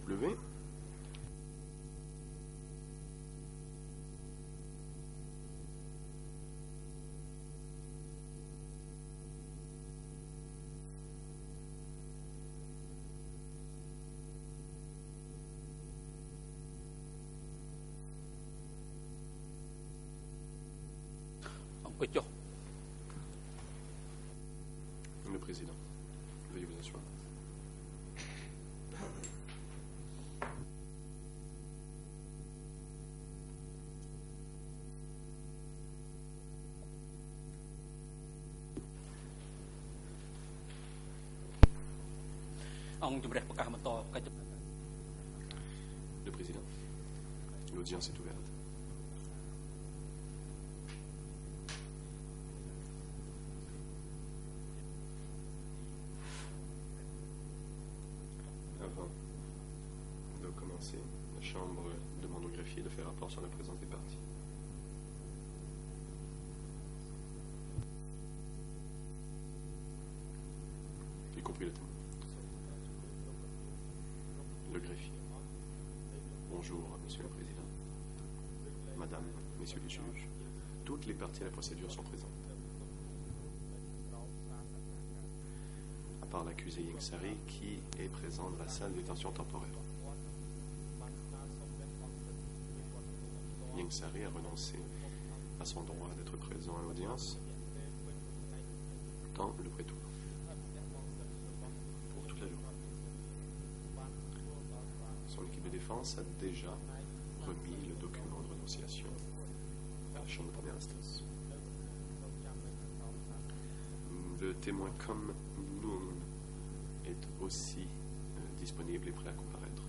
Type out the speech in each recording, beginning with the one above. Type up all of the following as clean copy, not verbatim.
lever. Le président, veuillez vous asseoir. Le président, l'audience est ouverte. Avant de commencer, la Chambre demande au greffier de faire rapport sur la présence des parties. Y compris le témoin. Le greffier. Bonjour, Monsieur le Président. Madame, Messieurs les juges, toutes les parties à la procédure sont présentes. À part l'accusé Ieng Sary, qui est présent dans la salle de détention temporaire. Ieng Sary a renoncé à son droit d'être présent à l'audience dans le prétoire pour toute la journée. Son équipe de défense a déjà remis le document de renonciation à la Chambre de première instance. Le témoin Kom Noon est aussi disponible et prêt à comparaître.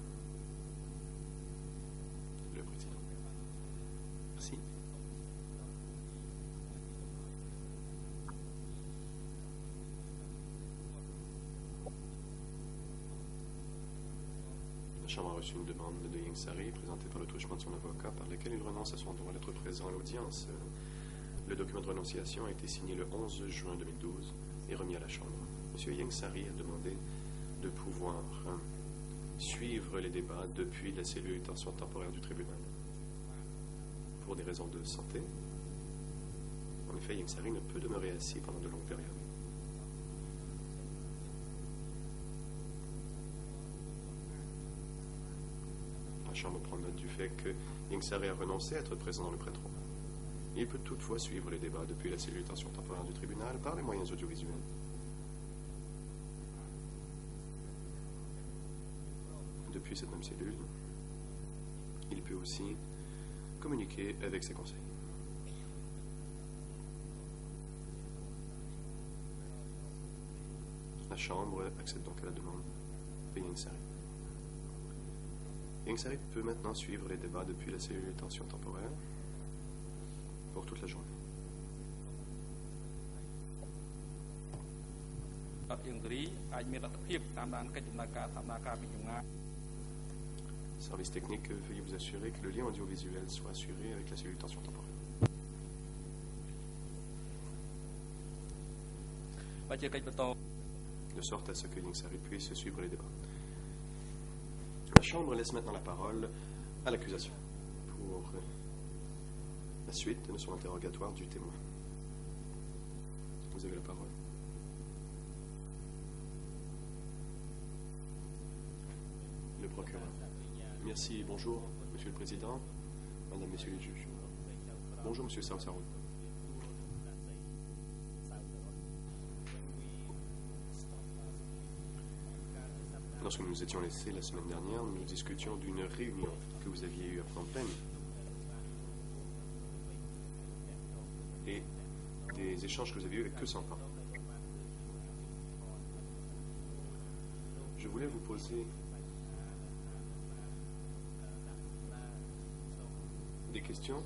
Le président. Merci. La Chambre a reçu une demande de Ieng Sary, présentée par le truchement de son avocat, par laquelle il renonce à son droit d'être présent à l'audience. Le document de renonciation a été signé le 11 juin 2012 et remis à la Chambre. M. Ieng Sary a demandé de pouvoir suivre les débats depuis la cellule de détention temporaire du tribunal. Pour des raisons de santé, en effet, Ieng Sary ne peut demeurer assis pendant de longues périodes. La Chambre prend note du fait que Ieng Sary a renoncé à être présent dans le prétoire. Il peut toutefois suivre les débats depuis la cellule de détention temporaire du tribunal par les moyens audiovisuels. Depuis cette même cellule, il peut aussi communiquer avec ses conseils. La Chambre accède donc à la demande de Ieng Sary. Ieng Sary peut maintenant suivre les débats depuis la cellule de détention temporaire pour toute la journée. Service technique, veuillez vous assurer que le lien audiovisuel soit assuré avec la cellule de détention temporaire. De sorte à ce que Ieng Sary puisse suivre les débats. La Chambre laisse maintenant la parole à l'accusation pour la suite de son interrogatoire du témoin. Vous avez la parole. Le procureur. Merci. Bonjour, Monsieur le Président, Madame, Messieurs les juges. Bonjour, Monsieur Saosaroun. Lorsque nous nous étions laissés la semaine dernière, nous discutions d'une réunion que vous aviez eue à Phnom Penh et des échanges que vous avez eus avec Que Sampan. Je voulais vous poser des questions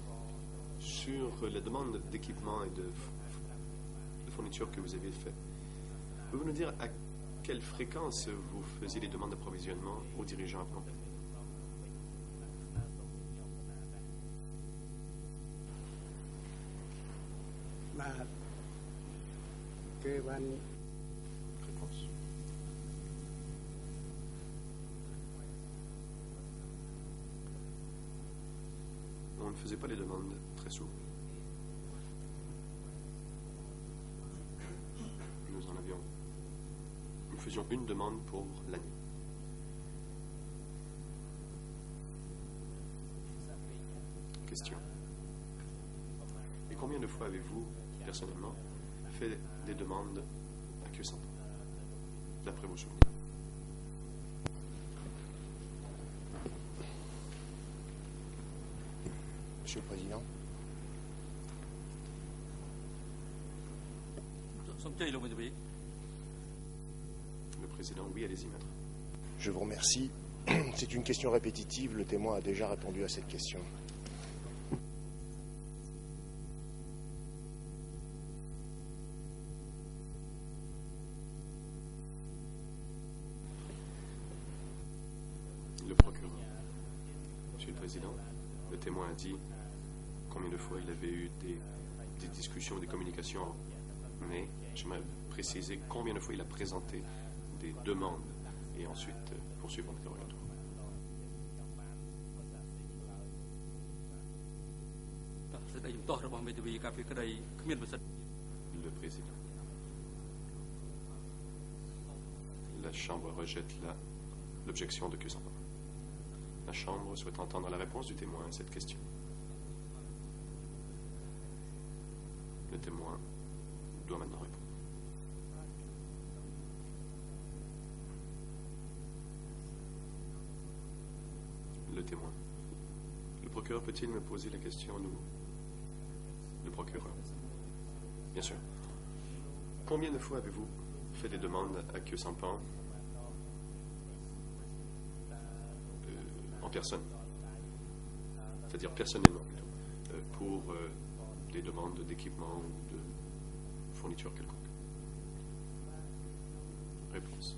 sur la demande d'équipement et de fourniture que vous avez faite. Pouvez-vous nous dire à quelle fréquence vous faisiez les demandes d'approvisionnement aux dirigeants à Phnom Penh? Réponse. ne faisait pas les demandes très souvent. Nous faisions une demande pour l'année. Question. Et combien de fois avez-vous, personnellement, fait des demandes à queue sans pain, d'après vos souvenirs? Monsieur le Président. Le Président, oui, allez-y, maître. Je vous remercie. C'est une question répétitive. Le témoin a déjà répondu à cette question. Le procureur. Monsieur le Président, le témoin a dit combien de fois il avait eu des discussions, des communications, mais j'aimerais préciser combien de fois il a présenté des demandes et ensuite poursuivre l'interrogatoire. Le Président. La Chambre rejette l'objection de queue sans pain. La Chambre souhaite entendre la réponse du témoin à cette question. Le témoin doit maintenant répondre. Le témoin. Le procureur peut-il me poser la question, nous? Le procureur. Bien sûr. Combien de fois avez-vous fait des demandes à queue sans pain en personne? C'est-à-dire personnellement, plutôt, pour des demandes d'équipement ou de fourniture quelconque? Réponse.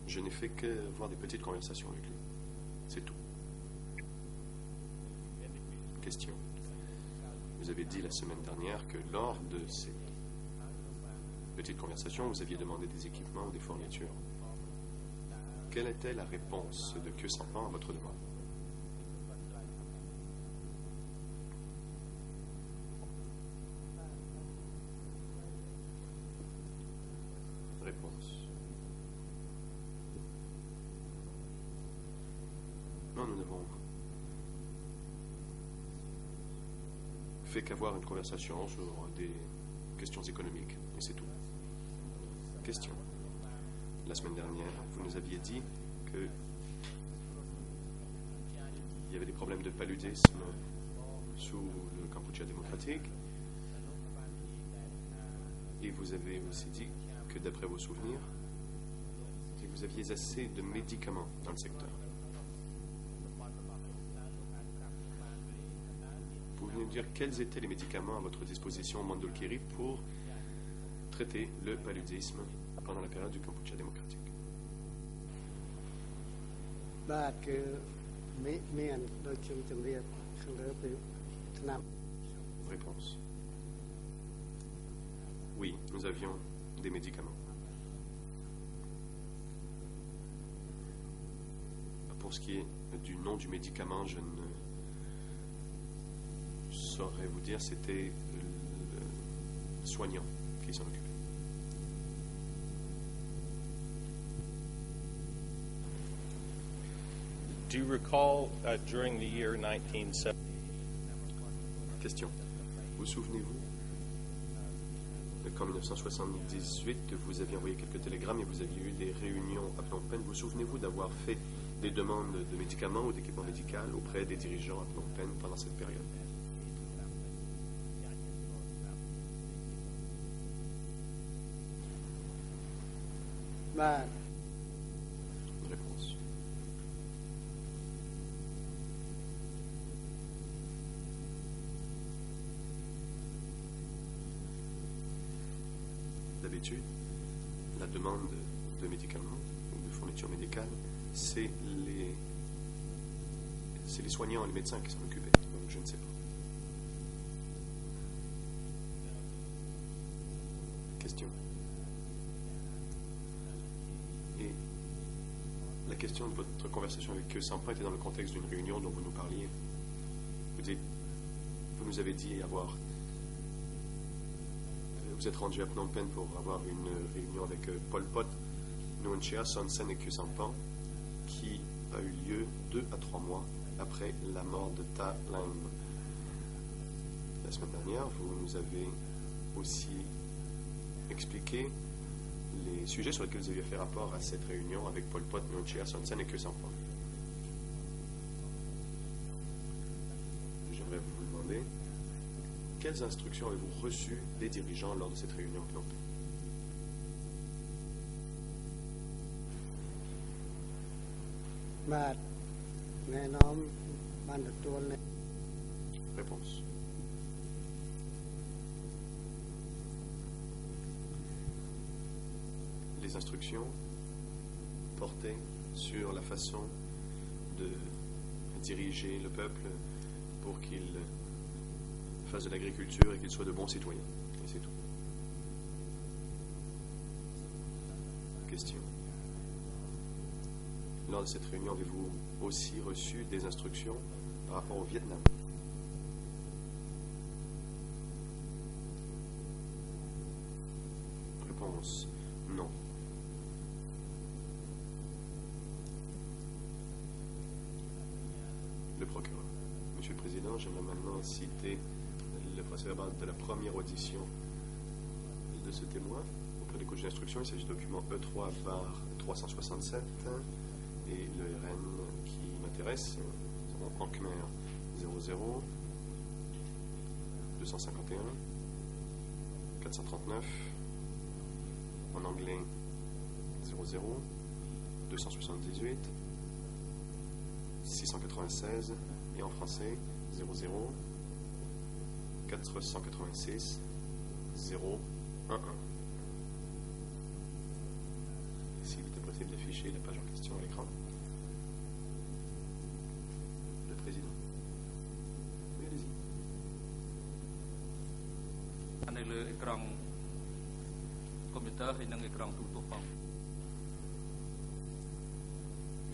Je n'ai fait que avoir des petites conversations avec lui. C'est tout. Question. Vous avez dit la semaine dernière que lors de ces petites conversations, vous aviez demandé des équipements ou des fournitures. Quelle était la réponse de queue sans pain à votre demande? Réponse. Non, nous n'avons fait qu'avoir une conversation sur des questions économiques, et c'est tout. Question. La semaine dernière, vous nous aviez dit que il y avait des problèmes de paludisme sous le Kampuchea démocratique, et vous avez aussi dit que d'après vos souvenirs, vous aviez assez de médicaments dans le secteur. Pouvez-vous nous dire quels étaient les médicaments à votre disposition au Mondulkiri pour traiter le paludisme pendant la période du Kampuchea démocratique? Réponse. Oui, nous avions des médicaments. Pour ce qui est du nom du médicament, je ne saurais vous dire, c'était le soignant qui s'en occupait. Do you recall during the year 1970? Question. Vous souvenez-vous qu'en 1978, vous aviez envoyé quelques télégrammes et vous aviez eu des réunions à Phnom Penh. Vous souvenez-vous d'avoir fait des demandes de médicaments ou d'équipements médicaux auprès des dirigeants à Phnom Penh pendant cette période? Une réponse. D'habitude, la demande de médicaments ou de fourniture médicale, c'est les soignants et les médecins qui s'en occupaient. Donc je ne sais pas. Question. Et La question de votre conversation avec Khieu Samphan était dans le contexte d'une réunion dont vous nous parliez. Vous nous avez dit vous êtes rendu à Phnom Penh pour avoir une réunion avec Pol Pot, Nguyen Chia, Son Sen et Khieu Samphan, qui a eu lieu 2 à 3 mois après la mort de Ta Lang. La semaine dernière, vous nous avez aussi expliqué les sujets sur lesquels vous aviez fait rapport à cette réunion avec Pol Pot, Nguyen Chia, Son Sen et Khieu Samphan. J'aimerais vous demander quelles instructions avez-vous reçues des dirigeants lors de cette réunion à Phnom Penh? Réponse. Les instructions portaient sur la façon de diriger le peuple pour qu'il fasse de l'agriculture et qu'il soit de bons citoyens. Et c'est tout. Question. Lors de cette réunion, avez-vous aussi reçu des instructions par rapport au Vietnam? Réponse. Non. Le procureur. Monsieur le Président, j'aimerais maintenant citer le procès-verbal de la première audition de ce témoin auprès des couches d'instruction. Il s'agit du document E3/367 et le RN qui m'intéresse. Nous avons en Khmer 00 251 439, en anglais 00 278 696 et en français 00 486 011. S'il était possible d'afficher la page en question à l'écran. Le Président. Oui, allez-y.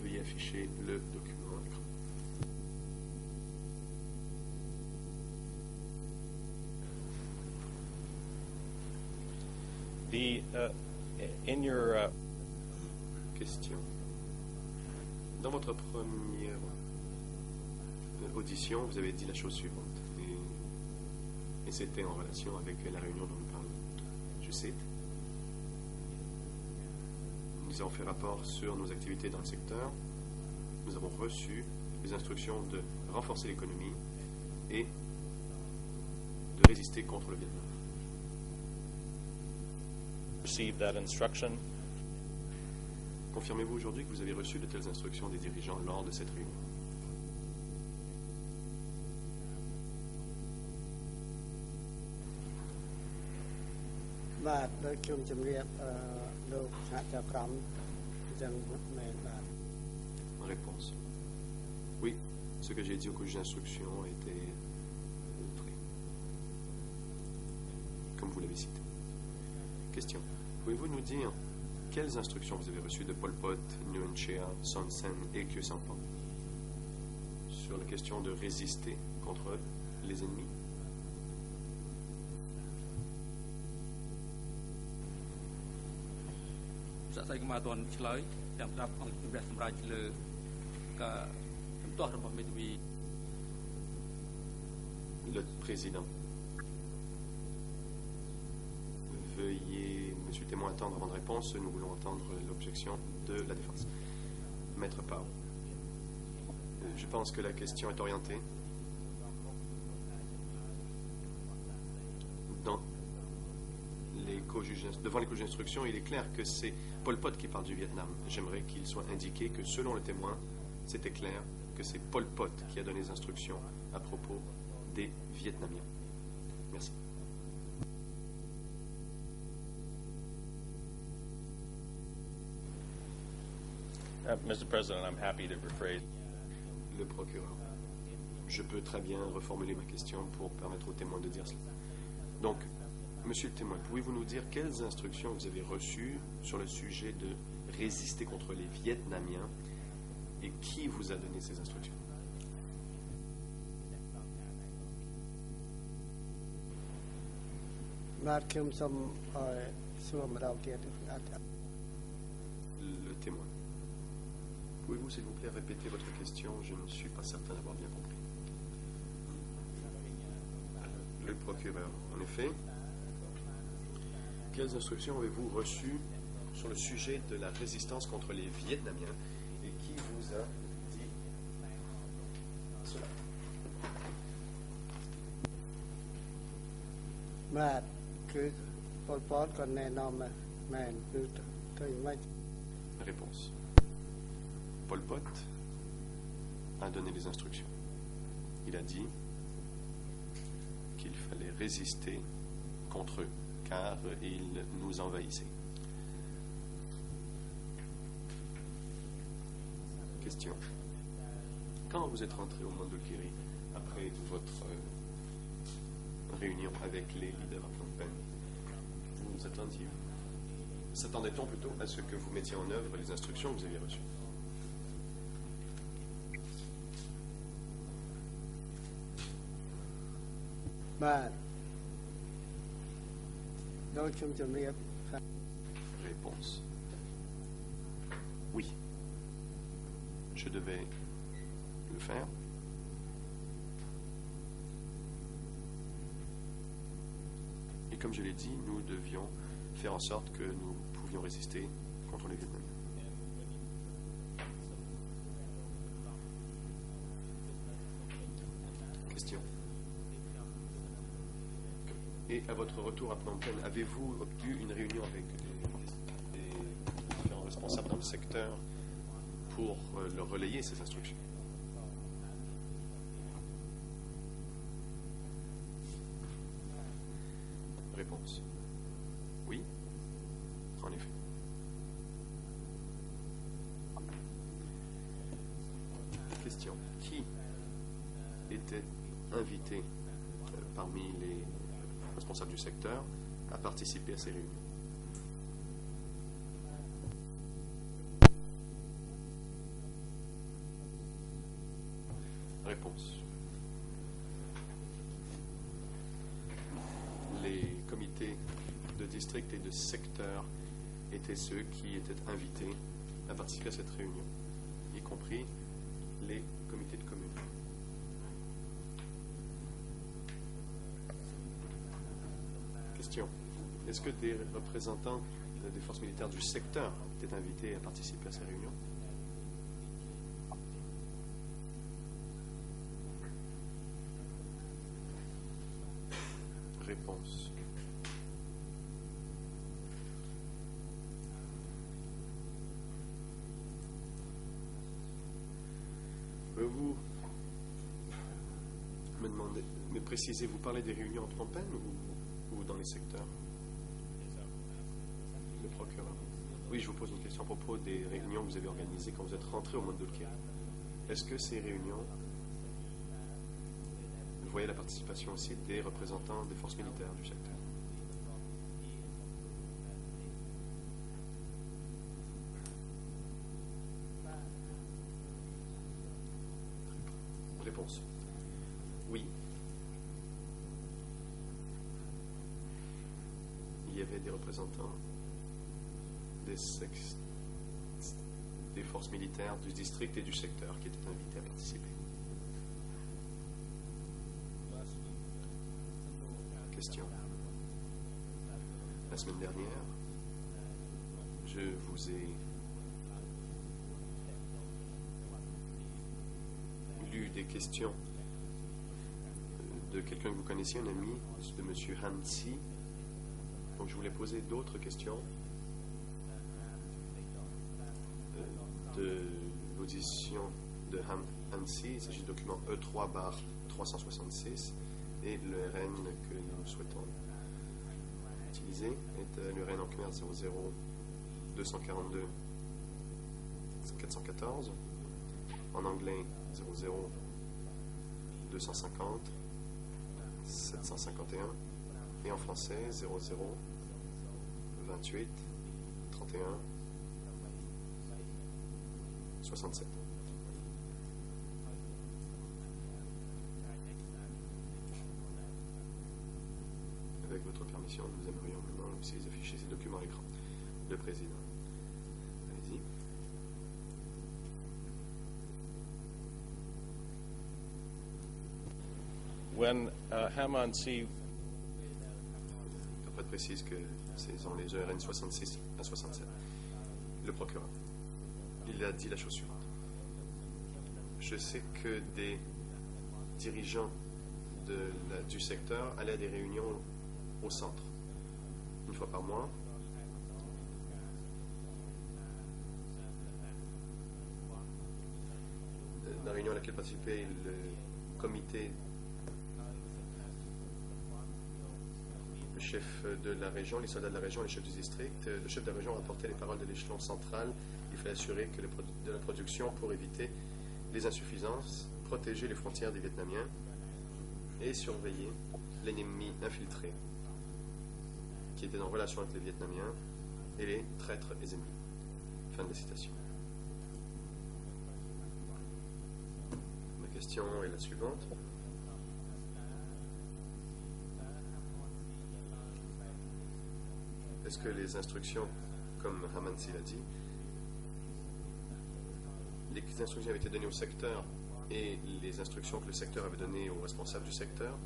Veuillez afficher le document à l'écran. In your Question. Dans votre première audition, vous avez dit la chose suivante, et c'était en relation avec la réunion dont nous parlons. Je cite. Nous avons fait rapport sur nos activités dans le secteur. Nous avons reçu les instructions de renforcer l'économie et de résister contre le Vietnam. received that instruction. Confirmez-vous aujourd'hui que vous avez reçu de telles instructions des dirigeants lors de cette réunion? Réponse. Oui, ce que j'ai dit au juge d'instruction était vrai, comme vous l'avez cité. Question. Pouvez-vous nous dire quelles instructions vous avez reçues de Pol Pot, Nguyen Chia, Son Sen et Khieu Samphan sur la question de résister contre les ennemis? Le Président. Veuillez, Monsieur le témoin, attendre avant de réponse. Nous voulons entendre l'objection de la défense. Maître Pao. Je pense que la question est orientée devant les co-juges d'instruction. Il est clair que c'est Pol Pot qui parle du Vietnam. J'aimerais qu'il soit indiqué que, selon le témoin, c'était clair que c'est Pol Pot qui a donné les instructions à propos des Vietnamiens. Merci. Mr. President, I'm happy to rephrase. Le procureur. Je peux très bien reformuler ma question pour permettre au témoin de dire cela. Donc, Monsieur le témoin, pouvez-vous nous dire quelles instructions vous avez reçues sur le sujet de résister contre les Vietnamiens et qui vous a donné ces instructions? Le témoin. Pouvez-vous, s'il vous plaît, répéter votre question? Je ne suis pas certain d'avoir bien compris. Le procureur. En effet, quelles instructions avez-vous reçues sur le sujet de la résistance contre les Vietnamiens et qui vous a dit cela? Réponse. Pol Pot a donné les instructions. Il a dit qu'il fallait résister contre eux, car ils nous envahissaient. Question. Quand vous êtes rentré au Mondulkiri, après votre réunion avec les leaders à Phnom Penh, vous attendiez? S'attendait-on plutôt à ce que vous mettiez en œuvre les instructions que vous aviez reçues? Réponse. Oui. Je devais le faire. Et comme je l'ai dit, nous devions faire en sorte que nous pouvions résister contre les Vietnamiens. Question. Et à votre retour à Phnom Penh, avez-vous eu une réunion avec des différents responsables dans le secteur pour leur relayer ces instructions? Réponse. Oui, en effet. Question. Qui était invité parmi les responsables du secteur à participer à ces réunions? Réponse. Les comités de district et de secteur étaient ceux qui étaient invités à participer à cette réunion, y compris les comités de communes. Question. Est-ce que des représentants des forces militaires du secteur étaient invités à participer à ces réunions? Réponse. Vous me demandez, mais précisez, vous parlez des réunions en Phnom Penh ou dans les secteurs? Le procureur. Oui, je vous pose une question à propos des réunions que vous avez organisées quand vous êtes rentré au Mondulkiri. Est-ce que ces réunions, vous voyez la participation aussi des représentants des forces militaires du secteur? Réponse. Oui. Il y avait des représentants des forces militaires du district et du secteur qui étaient invités à participer. Question. La semaine dernière, je vous ai lu des questions de quelqu'un que vous connaissiez, un ami de M. Han Si. Donc je voulais poser d'autres questions de l'audition de Han Si. Il s'agit du document E3/366 et le RN que nous souhaitons utiliser est le RN en Khmer 00 242 414, en anglais 00 250 751 et en français 00 28 31 67. Avec votre permission, nous aimerions maintenant aussi afficher ces documents à l'écran. Le président. Allez-y. When Hammond C. Après, précise que c'est dans les ERN 66 à 67. Le procureur. Il a dit la chose suivante. Je sais que des dirigeants du secteur allaient à des réunions au centre, une fois par mois. La réunion à laquelle participait le comité, le chef de la région, les soldats de la région, les chefs du district, le chef de la région rapportait les paroles de l'échelon central. Il fallait assurer que de la production pour éviter les insuffisances, protéger les frontières des Vietnamiens et surveiller l'ennemi infiltré qui était en relation avec les Vietnamiens et les traîtres et ennemis. Fin de la citation. Ma question est la suivante. Est-ce que les instructions, comme Hamansi l'a dit, les instructions avaient été données au secteur et les instructions que le secteur avait données aux responsables du secteur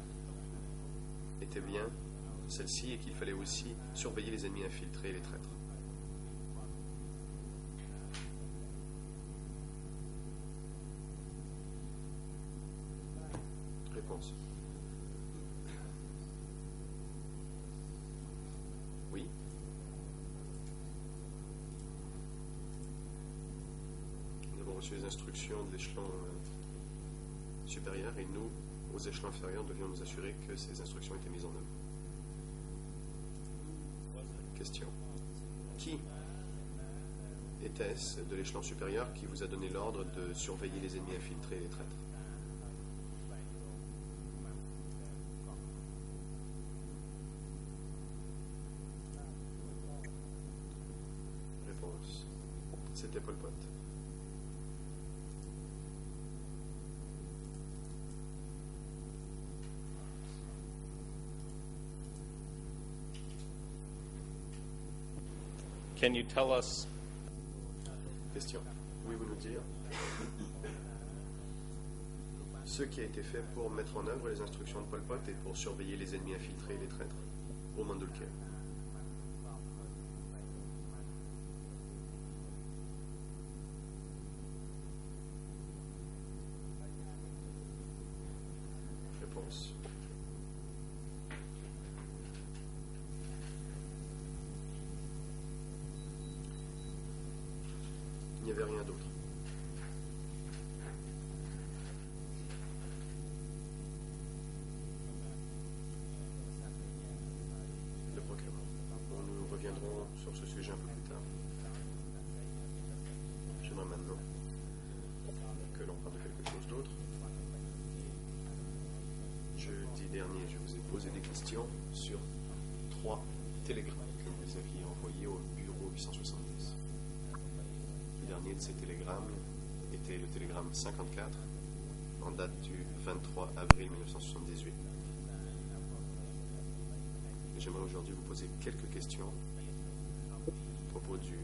étaient bien celles-ci et qu'il fallait aussi surveiller les ennemis infiltrés et les traîtres? Réponse. Oui. Nous avons reçu les instructions de l'échelon supérieur et nous, aux échelons inférieurs, devions nous assurer que ces instructions étaient mises en œuvre. Question. Qui était-ce de l'échelon supérieur qui vous a donné l'ordre de surveiller les ennemis infiltrés et les traîtres? Réponse. C'était Pol Pot. Can you tell us Question. Pouvez-vous nous dire ce qui a été fait pour mettre en œuvre les instructions de Pol Pot et pour surveiller les ennemis infiltrés et les traîtres au Mandulkir? Réponse. Il n'y avait rien d'autre. Le procureur. Bon, nous reviendrons sur ce sujet un peu plus tard. J'aimerais maintenant que l'on parle de quelque chose d'autre. Jeudi dernier, je vous ai posé des questions sur 3 télégrammes que vous aviez envoyés au bureau 870. Le dernier de ces télégrammes était le télégramme 54, en date du 23 avril 1978. Et j'aimerais aujourd'hui vous poser quelques questions à propos du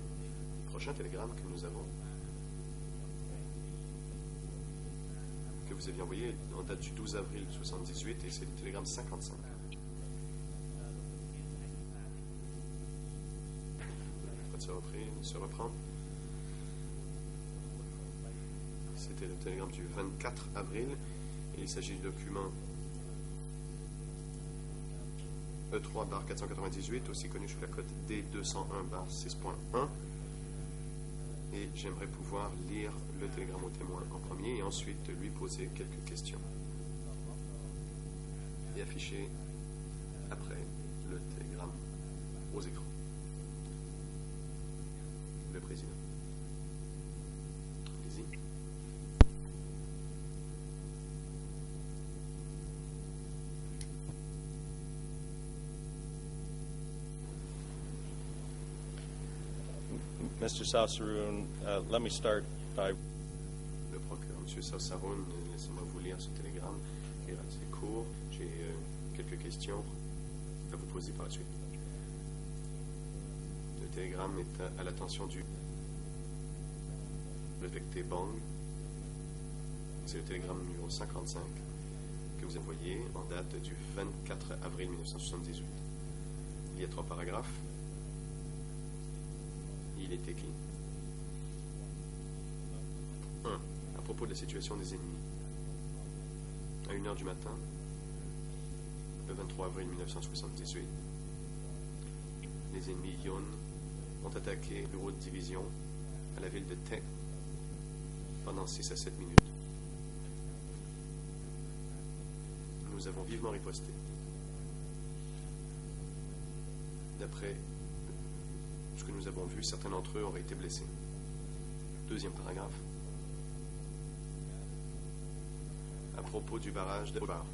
prochain télégramme que nous avons, que vous aviez envoyé en date du 12 avril 1978, et c'est le télégramme 55. Se reprendre. C'était le télégramme du 24 avril et il s'agit du document E3/498, aussi connu sous la cote D201/6.1, et j'aimerais pouvoir lire le télégramme au témoin en premier et ensuite lui poser quelques questions et afficher après le télégramme aux écrans. Le président. Allez-y. Mr. Sassoon, let me start Le procureur, M. Sassaroun, laissez-moi vous lire ce télégramme qui est assez court. J'ai quelques questions à vous poser par la suite. Le télégramme est à l'attention du respecté Bang. C'est le télégramme numéro 55 que vous envoyez en date du 24 avril 1978. Il y a 3 paragraphes. Il est écrit 1. À propos de la situation des ennemis. À 1h du matin, le 23 avril 1978, les ennemis Yon ont attaqué le bureau de division à la ville de Te pendant 6 à 7 minutes. Nous avons vivement riposté. D'après ce que nous avons vu, certains d'entre eux auraient été blessés. Deuxième paragraphe. À propos du barrage de Bar.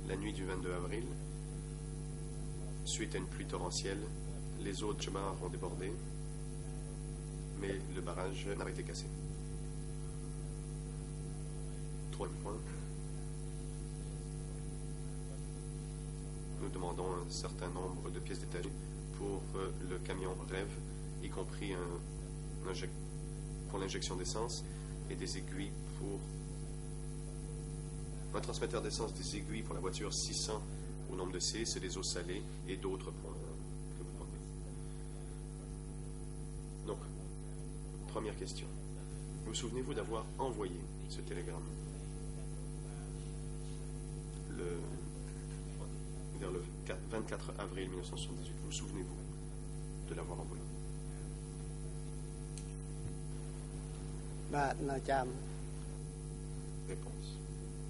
La nuit du 22 avril, suite à une pluie torrentielle, les eaux de Chemar ont débordé, mais le barrage n'a pas été cassé. Troisième point. Nous demandons un certain nombre de pièces détachées pour le camion Rêve, y compris pour l'injection d'essence et des aiguilles pour un transmetteur d'essence, des aiguilles pour la voiture 600 au nombre de C, c'est des eaux salées et d'autres points que vous demandez. Donc, première question. Vous souvenez-vous d'avoir envoyé ce télégramme vers le 24 avril 1978? Vous souvenez-vous de l'avoir envoyé? Réponse.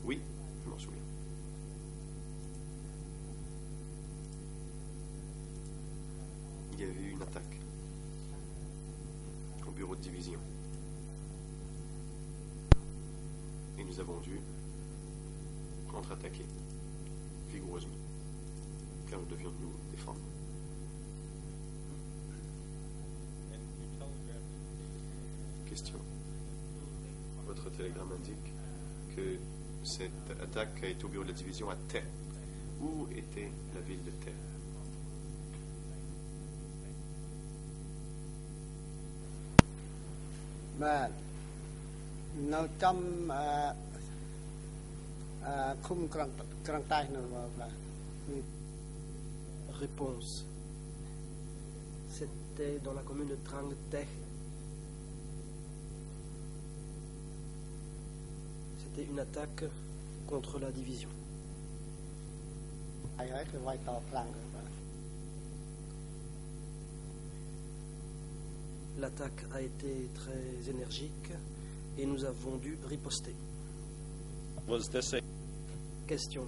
Oui, je m'en souviens. Il y avait eu une attaque au bureau de division. Et nous avons dû contre-attaquer vigoureusement, car nous devions nous défendre. Question. Votre télégramme indique que cette attaque a été au bureau de la division à Te. Où était la ville de Te? Réponse. C'était dans la commune de Trang Te. C'était une attaque contre la division. L'attaque a été très énergique et nous avons dû riposter. Question.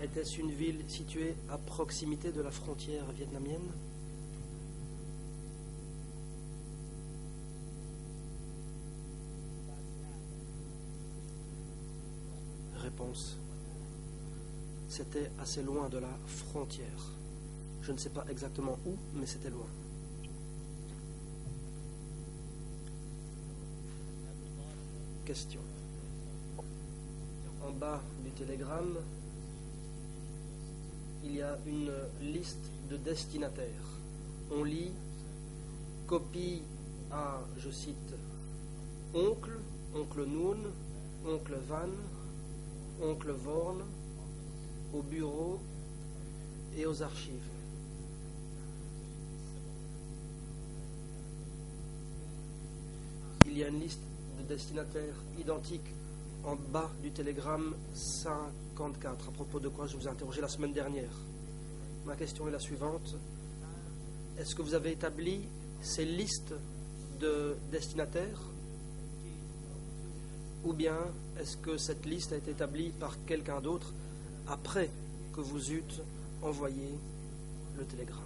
Était-ce une ville située à proximité de la frontière vietnamienne? Réponse. C'était assez loin de la frontière. Je ne sais pas exactement où, mais c'était loin. Question. En bas du télégramme, il y a une liste de destinataires. On lit copie à, je cite, oncle, oncle Noon, oncle Van, oncle Vorn, au bureau et aux archives. Il y a une liste de destinataires identiques en bas du télégramme 54, à propos de quoi je vous ai interrogé la semaine dernière. Ma question est la suivante. Est-ce que vous avez établi ces listes de destinataires? Ou bien est-ce que cette liste a été établie par quelqu'un d'autre après que vous eûtes envoyé le télégramme?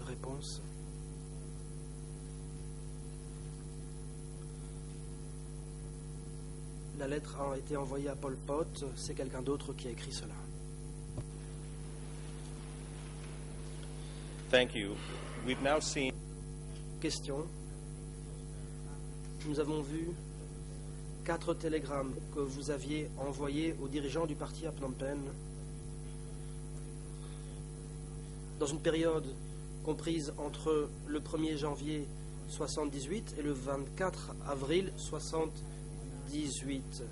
Réponse. La lettre a été envoyée à Pol Pot. C'est quelqu'un d'autre qui a écrit cela. Thank you. We've now seen Question. Nous avons vu 4 télégrammes que vous aviez envoyés aux dirigeants du parti à Phnom Penh dans une période comprise entre le 1er janvier 78 et le 24 avril 78.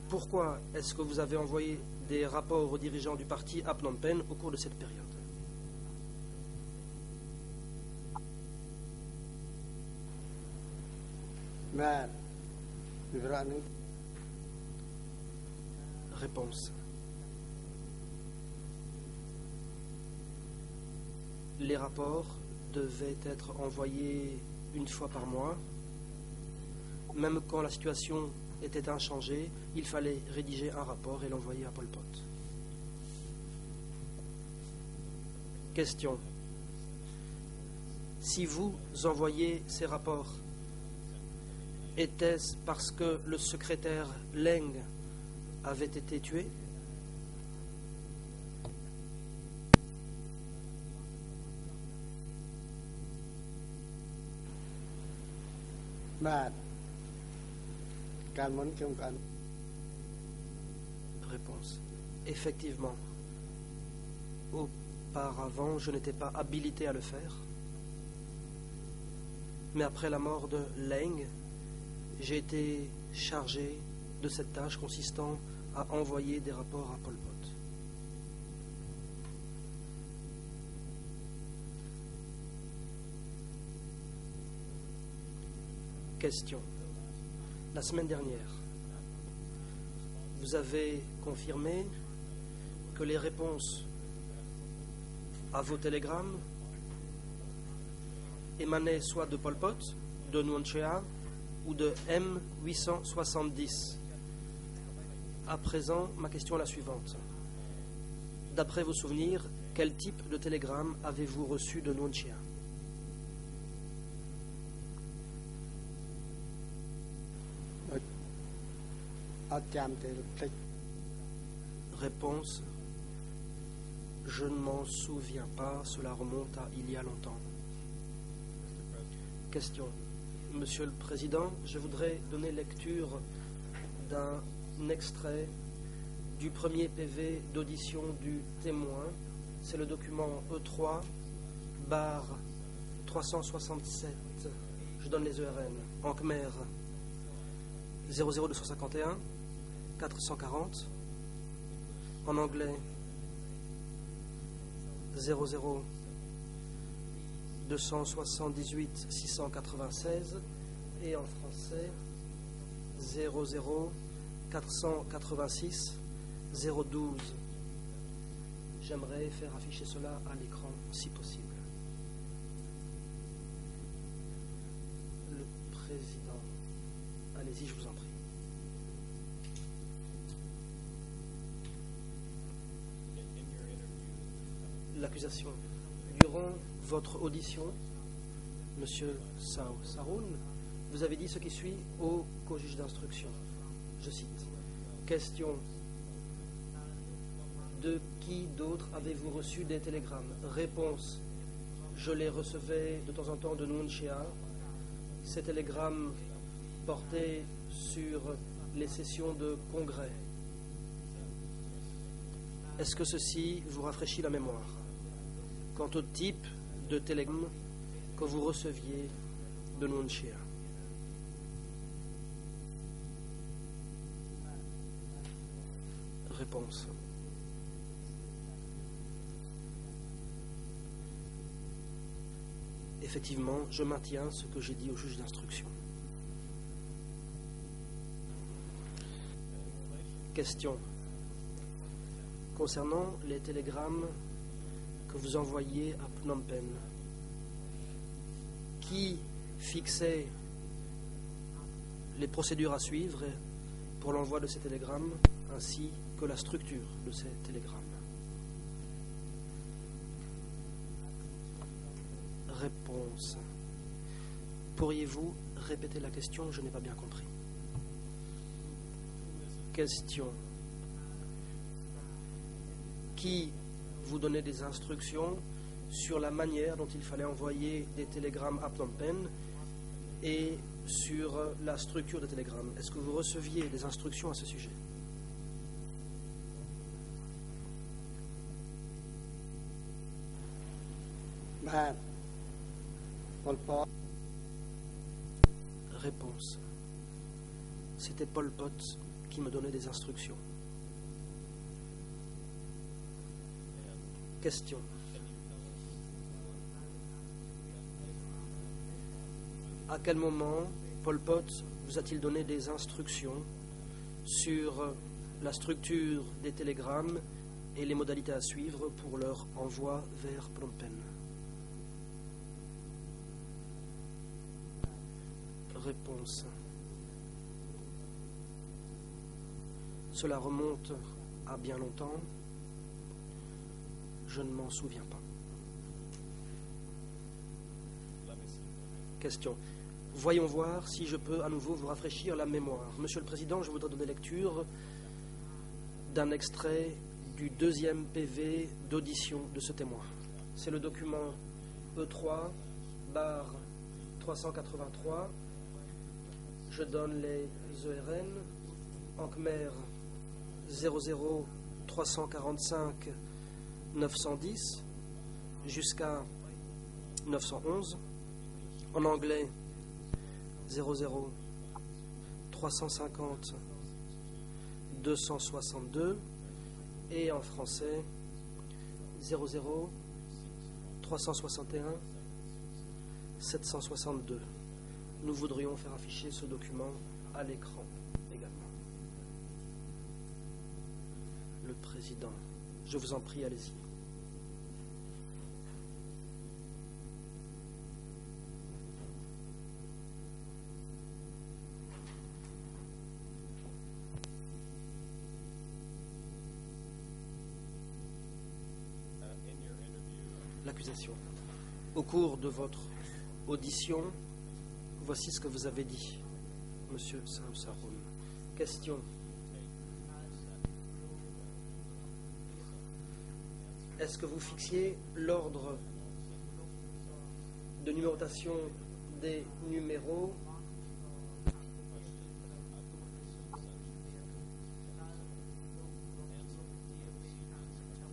Pourquoi est-ce que vous avez envoyé des rapports aux dirigeants du parti à Phnom Penh au cours de cette période? Réponse. Les rapports devaient être envoyés une fois par mois. Même quand la situation était inchangée, il fallait rédiger un rapport et l'envoyer à Pol Pot. Question. Si vous envoyez ces rapports, était-ce parce que le secrétaire Leng avait été tué? Réponse. Effectivement. Auparavant, je n'étais pas habilité à le faire. Mais après la mort de Leng, j'ai été chargé de cette tâche consistant à envoyer des rapports à Pol Pot. Question. La semaine dernière, vous avez confirmé que les réponses à vos télégrammes émanaient soit de Pol Pot, de Nuon Chea ou de M870. À présent, ma question est la suivante. D'après vos souvenirs, quel type de télégramme avez-vous reçu de Nuon Chea? Réponse. Je ne m'en souviens pas, cela remonte à il y a longtemps. Question. Monsieur le Président, je voudrais donner lecture d'un extrait du premier PV d'audition du témoin. C'est le document E3, barre 367. Je donne les ERN. En Khmer, 00251, 440. En anglais, 00 278 696 et en français 00 486 012. J'aimerais faire afficher cela à l'écran si possible. Le président, allez-y, je vous en prie. L'accusation. Durant votre audition, Monsieur Saroun, vous avez dit ce qui suit au co-juge d'instruction. Je cite. Question. De qui d'autre avez-vous reçu des télégrammes? Réponse. Je les recevais de temps en temps de Nuon Chea. Ces télégrammes portaient sur les sessions de congrès. Est-ce que ceci vous rafraîchit la mémoire? Quant au type de télégramme que vous receviez de Nuon Chea. Réponse. Effectivement, je maintiens ce que j'ai dit au juge d'instruction. Question. Concernant les télégrammes que vous envoyez à Phnom Penh, qui fixait les procédures à suivre pour l'envoi de ces télégrammes, ainsi que la structure de ces télégrammes? Réponse. Pourriez-vous répéter la question? Je n'ai pas bien compris. Question. Qui vous donnait des instructions sur la manière dont il fallait envoyer des télégrammes à Phnom Penh et sur la structure des télégrammes? Est-ce que vous receviez des instructions à ce sujet? Réponse. C'était Pol Pot qui me donnait des instructions. Question. À quel moment Pol Pot vous a-t-il donné des instructions sur la structure des télégrammes et les modalités à suivre pour leur envoi vers Phnom Penh? Réponse. Cela remonte à bien longtemps. Je ne m'en souviens pas. Question. Voyons voir si je peux à nouveau vous rafraîchir la mémoire. Monsieur le Président, je voudrais donner lecture d'un extrait du 2e PV d'audition de ce témoin. C'est le document E3/383. Je donne les ERN en Khmer 00345 910 jusqu'à 911, en anglais 00350 262 et en français 00361 762. Nous voudrions faire afficher ce document à l'écran également. Le Président, je vous en prie, allez-y. L'accusation. Au cours de votre audition, voici ce que vous avez dit, Monsieur Saroun. Question. Est-ce que vous fixiez l'ordre de numérotation des numéros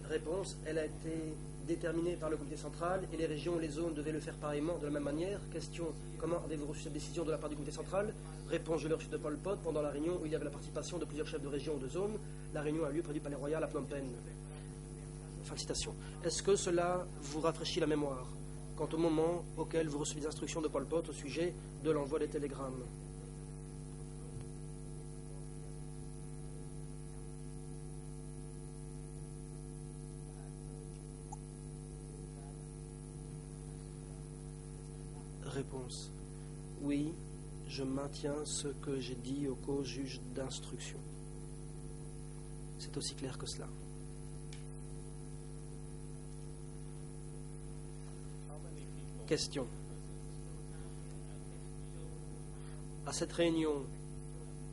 Réponse. Elle a été déterminée par le comité central et les régions et les zones devaient le faire pareillement, de la même manière. Question. Comment avez-vous reçu cette décision de la part du comité central? Réponse. Je l'ai reçue de Pol Pot pendant la réunion où il y avait la participation de plusieurs chefs de région ou de zone. La réunion a lieu près du Palais Royal à Phnom Penh. Fin de citation. Est-ce que cela vous rafraîchit la mémoire quant au moment auquel vous recevez des instructions de Pol Pot au sujet de l'envoi des télégrammes? Réponse. Oui, je maintiens ce que j'ai dit au co-juge d'instruction. C'est aussi clair que cela. Question. À cette réunion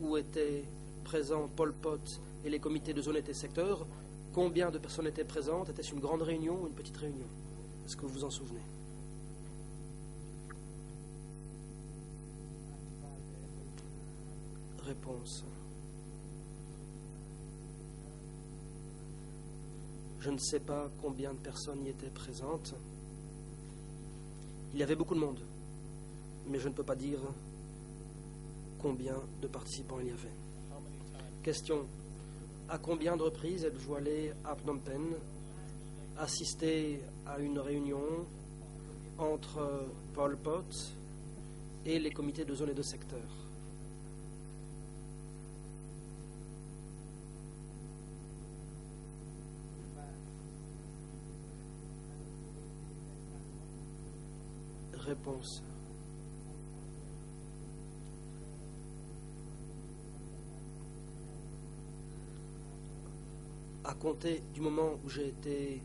où étaient présents Pol Pot et les comités de zone et des secteurs, combien de personnes étaient présentes? Était-ce une grande réunion ou une petite réunion? Est-ce que vous vous en souvenez? Réponse. Je ne sais pas combien de personnes y étaient présentes. Il y avait beaucoup de monde, mais je ne peux pas dire combien de participants il y avait. Question. À combien de reprises êtes-vous allé à Phnom Penh assister à une réunion entre Pol Pot et les comités de zone et de secteur? Réponse. À compter du moment où j'ai été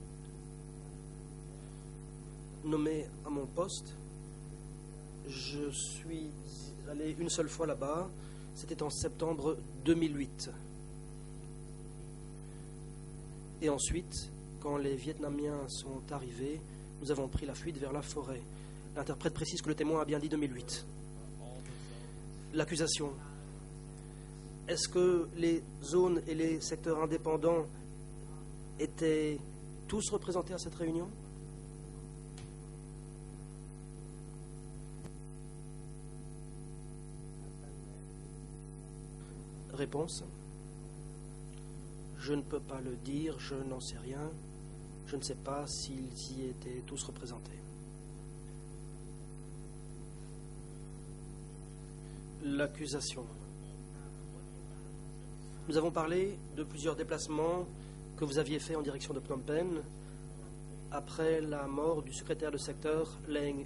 nommé à mon poste, je suis allé une seule fois là-bas, c'était en septembre 2008. Et ensuite, quand les Vietnamiens sont arrivés, nous avons pris la fuite vers la forêt. L'interprète précise que le témoin a bien dit 2008. L'accusation. Est-ce que les zones et les secteurs indépendants étaient tous représentés à cette réunion? Réponse. Je ne peux pas le dire, je n'en sais rien. Je ne sais pas s'ils y étaient tous représentés. L'accusation. Nous avons parlé de plusieurs déplacements que vous aviez faits en direction de Phnom Penh après la mort du secrétaire de secteur Leng.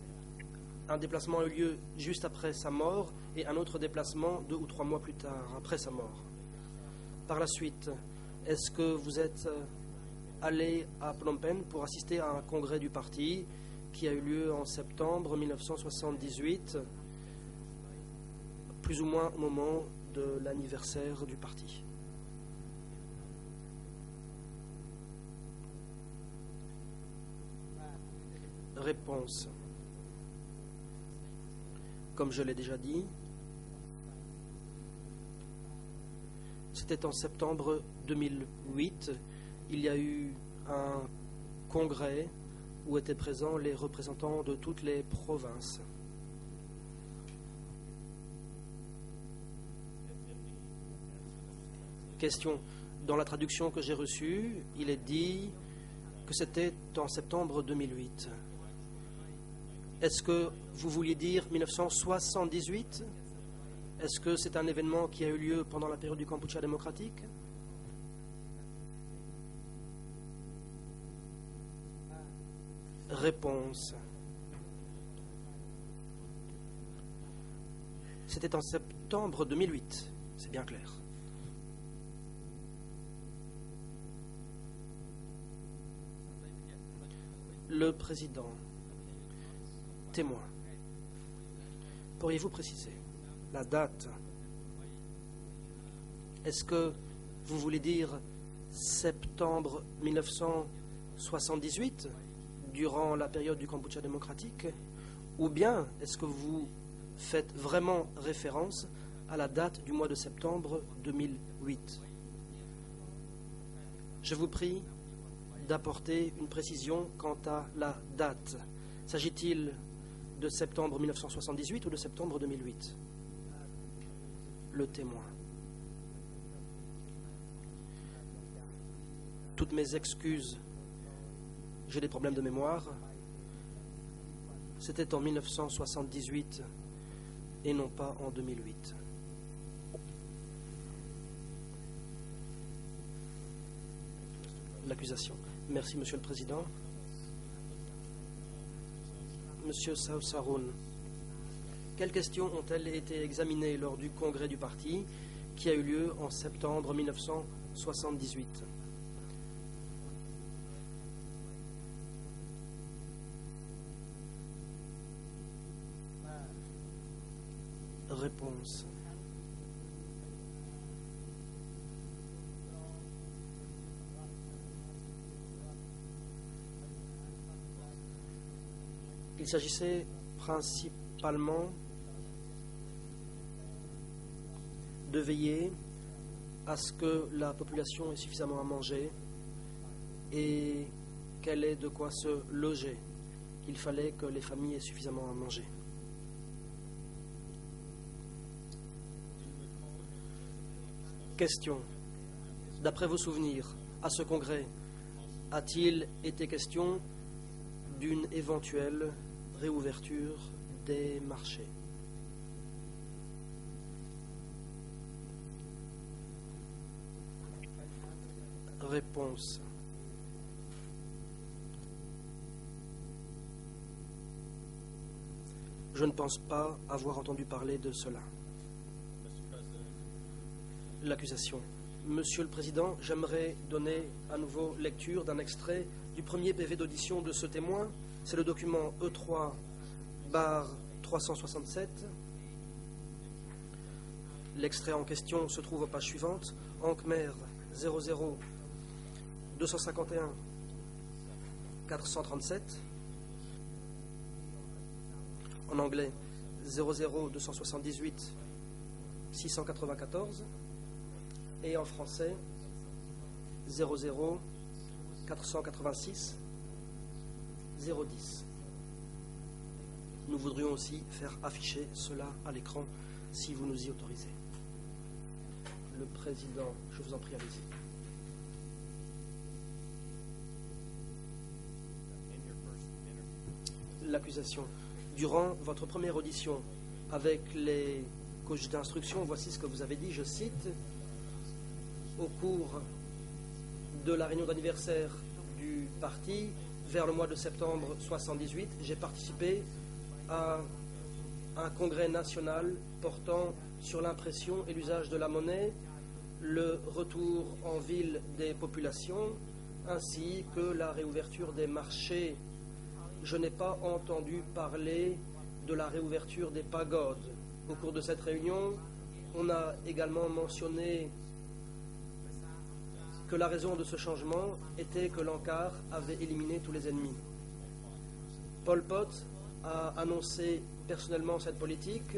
Un déplacement a eu lieu juste après sa mort et un autre déplacement 2 ou 3 mois plus tard, après sa mort. Par la suite, est-ce que vous êtes allé à Phnom Penh pour assister à un congrès du parti qui a eu lieu en septembre 1978, plus ou moins au moment de l'anniversaire du parti? Réponse. Comme je l'ai déjà dit, c'était en septembre 2008. Il y a eu un congrès où étaient présents les représentants de toutes les provinces. Question. Dans la traduction que j'ai reçue, il est dit que c'était en septembre 2008. Est-ce que vous vouliez dire 1978? Est-ce que c'est un événement qui a eu lieu pendant la période du Kampuchea démocratique? Réponse. C'était en septembre 2008, c'est bien clair. Le président. Témoin. Pourriez-vous préciser la date? Est-ce que vous voulez dire septembre 1978, durant la période du Kampuchea démocratique, ou bien est-ce que vous faites vraiment référence à la date du mois de septembre 2008? Je vous prie d'apporter une précision quant à la date. S'agit-il de septembre 1978 ou de septembre 2008? Le témoin. Toutes mes excuses, j'ai des problèmes de mémoire. C'était en 1978 et non pas en 2008. L'accusation. Merci, Monsieur le Président. Monsieur Saoun, quelles questions ont-elles été examinées lors du congrès du parti qui a eu lieu en septembre 1978? Réponse. Il s'agissait principalement de veiller à ce que la population ait suffisamment à manger et qu'elle ait de quoi se loger. Il fallait que les familles aient suffisamment à manger. Question. D'après vos souvenirs, à ce congrès, a-t-il été question d'une éventuelle réouverture des marchés? Réponse. Je ne pense pas avoir entendu parler de cela. L'accusation. Monsieur le Président, j'aimerais donner à nouveau lecture d'un extrait du premier PV d'audition de ce témoin. C'est le document E3/367. L'extrait en question se trouve aux pages suivantes. En Khmer 00 251 437, en anglais 00 278 694 et en français 00 486 010. Nous voudrions aussi faire afficher cela à l'écran si vous nous y autorisez. Le président, je vous en prie, allez-y. L'accusation. Durant votre première audition avec les coachs d'instruction, voici ce que vous avez dit, je cite, au cours de la réunion d'anniversaire du parti, vers le mois de septembre 1978, j'ai participé à un congrès national portant sur l'impression et l'usage de la monnaie, le retour en ville des populations, ainsi que la réouverture des marchés. Je n'ai pas entendu parler de la réouverture des pagodes. Au cours de cette réunion, on a également mentionné que la raison de ce changement était que l'Ankar avait éliminé tous les ennemis. Pol Pot a annoncé personnellement cette politique.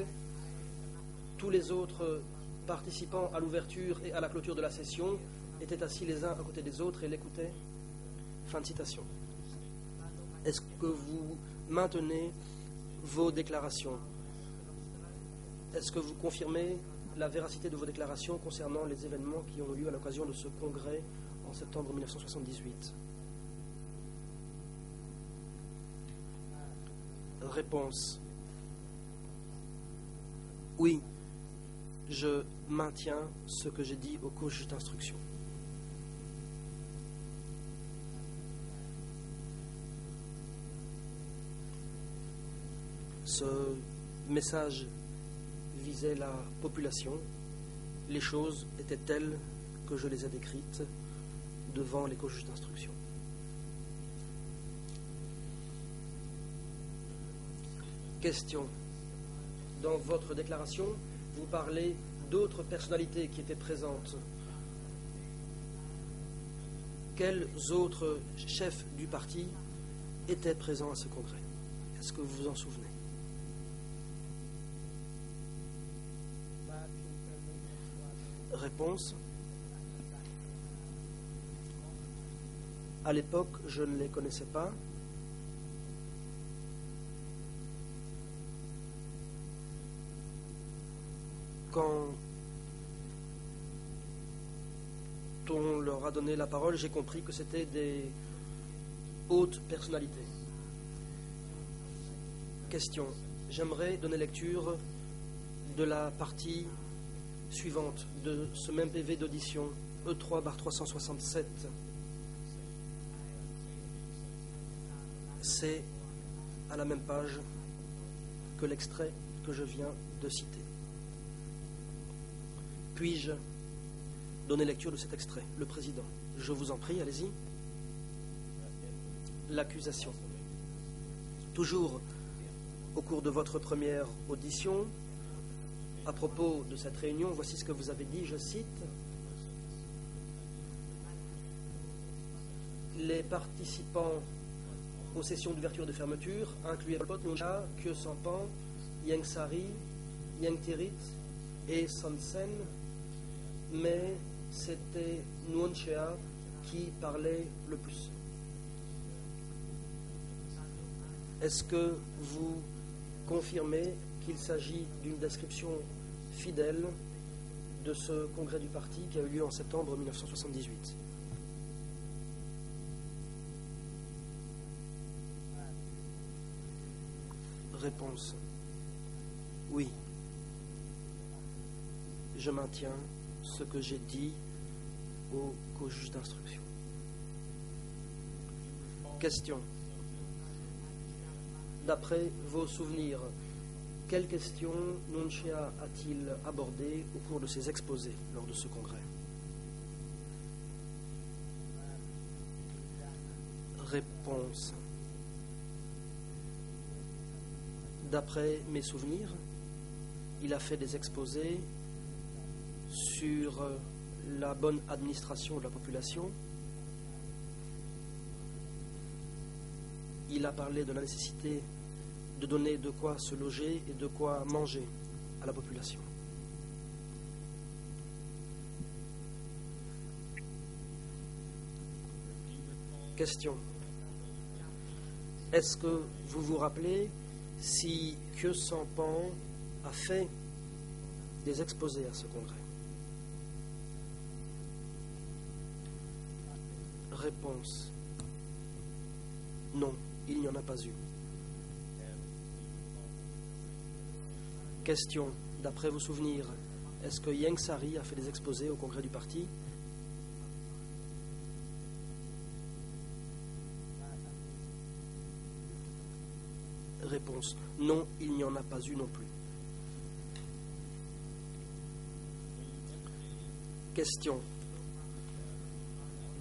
Tous les autres participants à l'ouverture et à la clôture de la session étaient assis les uns à côté des autres et l'écoutaient. Fin de citation. Est-ce que vous maintenez vos déclarations? Est-ce que vous confirmez la véracité de vos déclarations concernant les événements qui ont eu lieu à l'occasion de ce congrès en septembre 1978? Réponse. Oui, je maintiens ce que j'ai dit au coach d'instruction. Ce message visait la population. Les choses étaient telles que je les ai décrites devant les coachs d'instruction. Question. Dans votre déclaration, vous parlez d'autres personnalités qui étaient présentes. Quels autres chefs du parti étaient présents à ce congrès? Est-ce que vous vous en souvenez? Réponse. À l'époque, je ne les connaissais pas. Quand on leur a donné la parole, j'ai compris que c'était des hautes personnalités. Question. J'aimerais donner lecture de la partie suivante de ce même PV d'audition, E3/367. C'est à la même page que l'extrait que je viens de citer. Puis-je donner lecture de cet extrait? Le président. Je vous en prie, allez-y. L'accusation. Toujours au cours de votre première audition, à propos de cette réunion, voici ce que vous avez dit, je cite. Les participants aux sessions d'ouverture et de fermeture incluaient Pol Pot, Nuncha, Khieu Samphan, Ieng Sary, Ieng Thirith et Son Sen, mais c'était Nuon Chea qui parlait le plus. Est-ce que vous confirmez qu'il s'agit d'une description fidèle de ce congrès du parti qui a eu lieu en septembre 1978? Réponse. Oui. Je maintiens ce que j'ai dit au co-juge d'instruction. Question. D'après vos souvenirs, quelles questions Nunchea a-t-il abordées au cours de ses exposés lors de ce congrès? Réponse. D'après mes souvenirs, il a fait des exposés sur la bonne administration de la population, il a parlé de la nécessité de donner de quoi se loger et de quoi manger à la population. Question. Est-ce que vous vous rappelez si Khieu Samphan a fait des exposés à ce congrès? Réponse. Non, il n'y en a pas eu. Question. D'après vos souvenirs, est-ce que Ieng Sary a fait des exposés au congrès du parti? Réponse. Non, il n'y en a pas eu non plus. Question.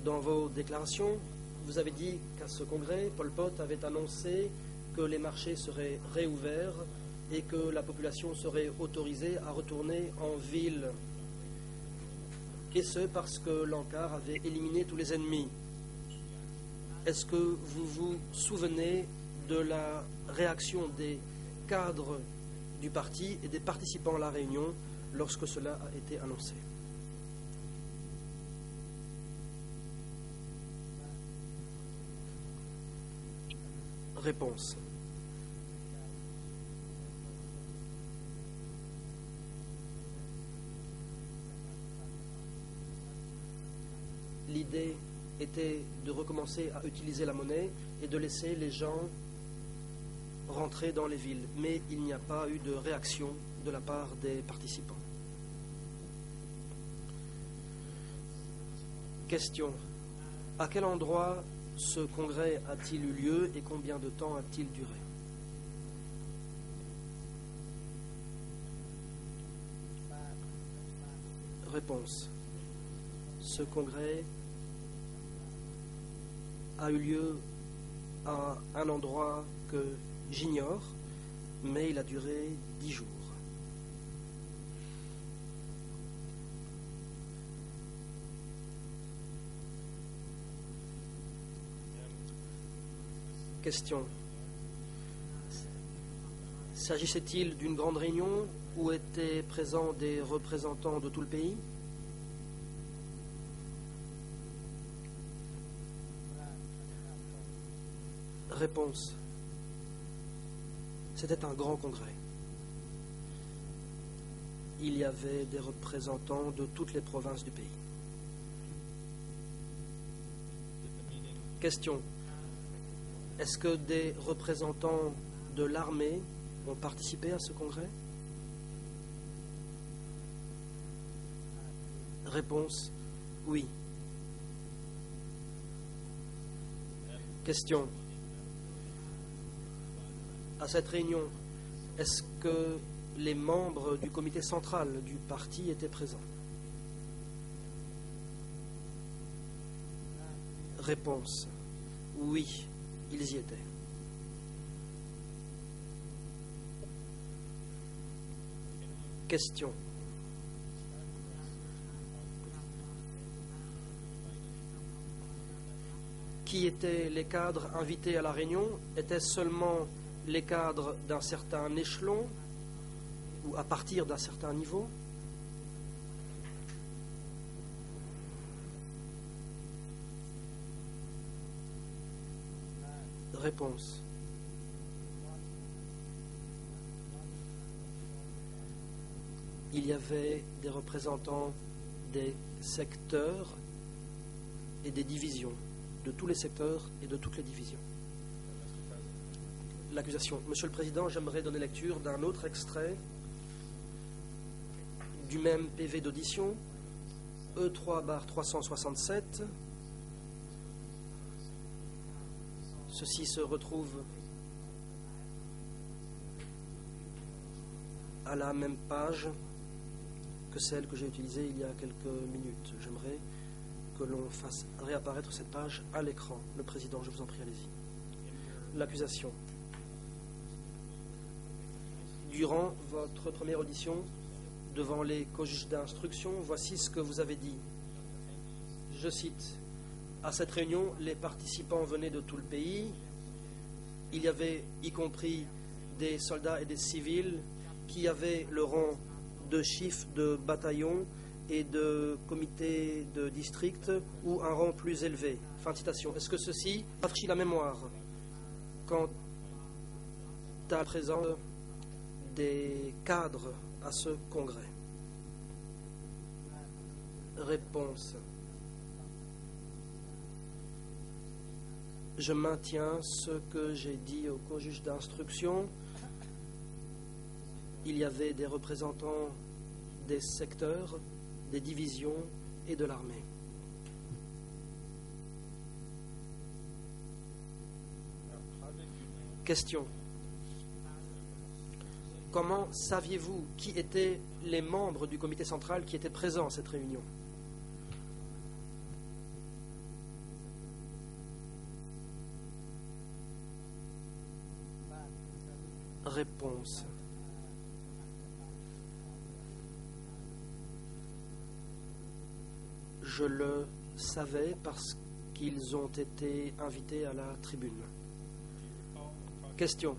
Dans vos déclarations, vous avez dit qu'à ce congrès, Pol Pot avait annoncé que les marchés seraient réouverts et que la population serait autorisée à retourner en ville. Et ce, parce que l'Ankar avait éliminé tous les ennemis. Est-ce que vous vous souvenez de la réaction des cadres du parti et des participants à la réunion lorsque cela a été annoncé? Réponse. L'idée était de recommencer à utiliser la monnaie et de laisser les gens rentrer dans les villes, mais il n'y a pas eu de réaction de la part des participants. Question. À quel endroit ce congrès a-t-il eu lieu et combien de temps a-t-il duré? Réponse. Ce congrès a eu lieu à un endroit que j'ignore, mais il a duré 10 jours. Question. S'agissait-il d'une grande réunion où étaient présents des représentants de tout le pays? Réponse. C'était un grand congrès. Il y avait des représentants de toutes les provinces du pays. Question. Est-ce que des représentants de l'armée ont participé à ce congrès? Réponse. Oui. Question. À cette réunion, est-ce que les membres du comité central du parti étaient présents? Réponse. Oui, ils y étaient. Question. Qui étaient les cadres invités à la réunion? Étaient-ce seulement les cadres d'un certain échelon ou à partir d'un certain niveau? Réponse. Il y avait des représentants des secteurs et des divisions, de tous les secteurs et de toutes les divisions. L'accusation. Monsieur le Président, j'aimerais donner lecture d'un autre extrait du même PV d'audition, E3/367. Ceci se retrouve à la même page que celle que j'ai utilisée il y a quelques minutes. J'aimerais que l'on fasse réapparaître cette page à l'écran. Le Président, je vous en prie, allez-y. L'accusation. Durant votre première audition devant les co-juges d'instruction, voici ce que vous avez dit. Je cite. À cette réunion, les participants venaient de tout le pays. il y avait y compris des soldats et des civils qui avaient le rang de chef de bataillon et de comité de district ou un rang plus élevé. Fin de citation. Est-ce que ceci rafraîchit la mémoire quant à la présence des cadres à ce congrès? Réponse. Je maintiens ce que j'ai dit au co-juge d'instruction. Il y avait des représentants des secteurs, des divisions et de l'armée. Question. Comment saviez-vous qui étaient les membres du comité central qui étaient présents à cette réunion? Réponse. Je le savais parce qu'ils ont été invités à la tribune. Question.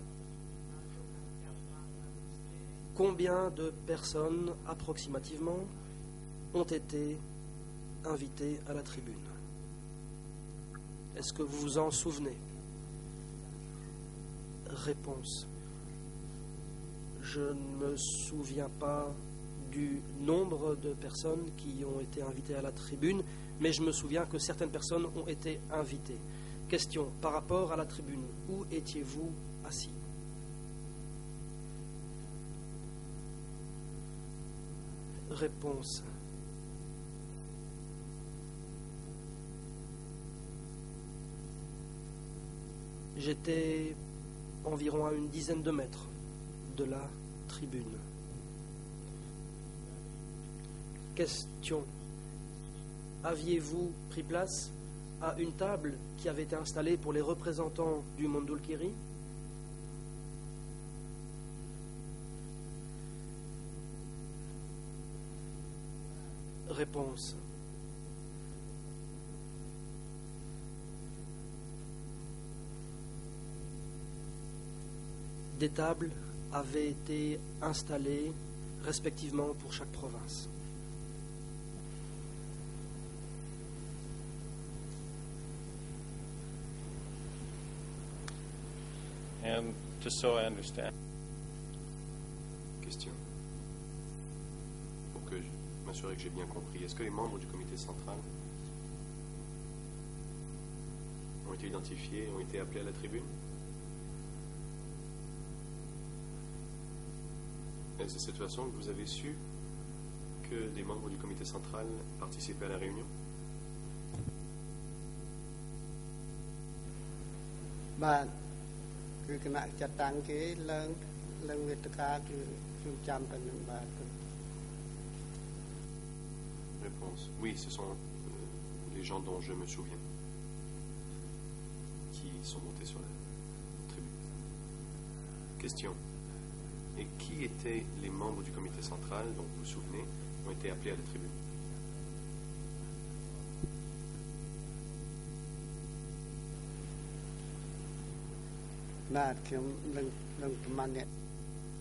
Combien de personnes approximativement ont été invitées à la tribune? Est-ce que vous vous en souvenez? Réponse. Je ne me souviens pas du nombre de personnes qui ont été invitées à la tribune, mais je me souviens que certaines personnes ont été invitées. Question. Par rapport à la tribune, où étiez-vous assis? Réponse. J'étais environ à une dizaine de mètres de la tribune. Question. Aviez-vous pris place à une table qui avait été installée pour les représentants du Mondulkiri? Réponse. Des tables avaient été installées respectivement pour chaque province. And just so I understand, Question. Pour que je m'assurer que j'ai bien compris, est-ce que les membres du comité central ont été identifiés, ont été appelés à la tribune? Et c'est de cette façon que vous avez su que des membres du comité central participaient à la réunion? បាទគឺគណៈចាត់តាំងគេឡើងវេទិកាគឺខ្ញុំចាំតែនឹងបាទ Réponse. Oui, ce sont les gens dont je me souviens qui sont montés sur la tribune. Question. Et qui étaient les membres du comité central dont vous vous souvenez ont été appelés à la tribune?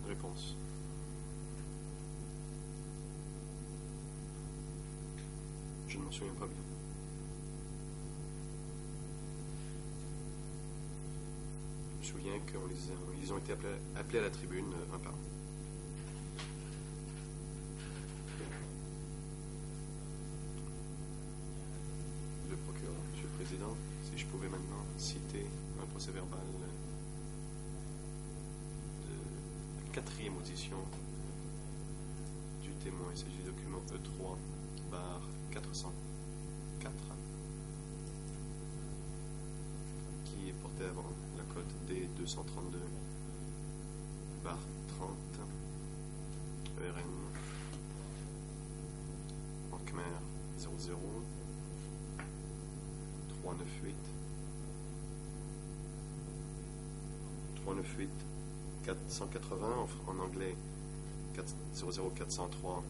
Réponse. Je ne m'en souviens pas bien. Je me souviens qu'ils ont été appelés à la tribune un par un. Le procureur, Monsieur le Président, si je pouvais maintenant citer un procès-verbal de la quatrième audition du témoin. Il s'agit du document E3 bar 404 qui est porté avant la code D232 bar 30 ERN en Khmer 00 398 398 480 en anglais 00403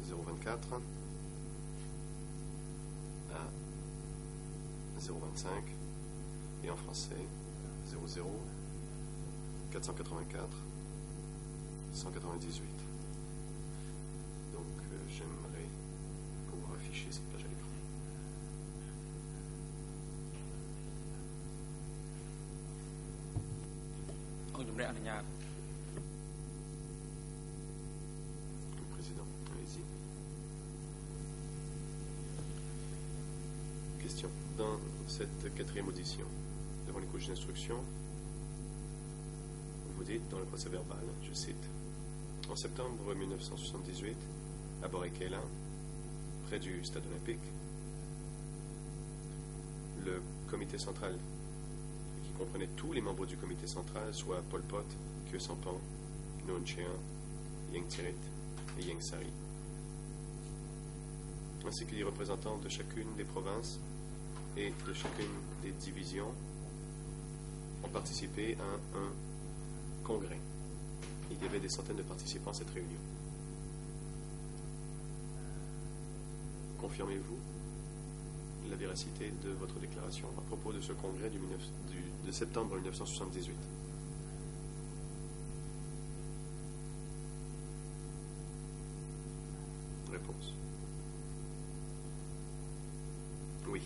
024 à 025 et en français 00 484, 198. Donc j'aimerais pouvoir afficher cette page à l'écran. Le président, allez-y. Question. Dans cette quatrième audition, devant les juges d'instruction, vous dites dans le procès verbal, je cite, en septembre 1978, à Boré-Kélan, près du stade olympique, le comité central, qui comprenait tous les membres du comité central, soit Pol Pot, Khieu Samphan, Noun Chea, Ieng Tsirit et Ieng Sari, ainsi que les représentants de chacune des provinces et de chacune des divisions ont participé à un congrès. Il y avait des centaines de participants à cette réunion. Confirmez-vous la véracité de votre déclaration à propos de ce congrès de septembre 1978? Réponse. Oui.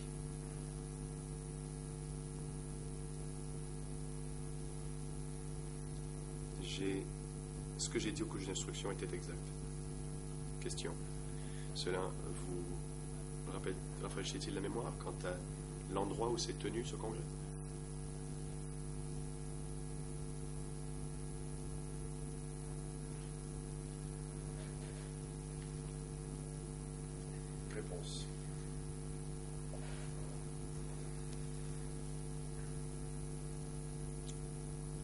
Ce que j'ai dit au juge d'instruction était exact. Question. Cela vous rafraîchit-il la mémoire quant à l'endroit où s'est tenu ce congrès? Réponse.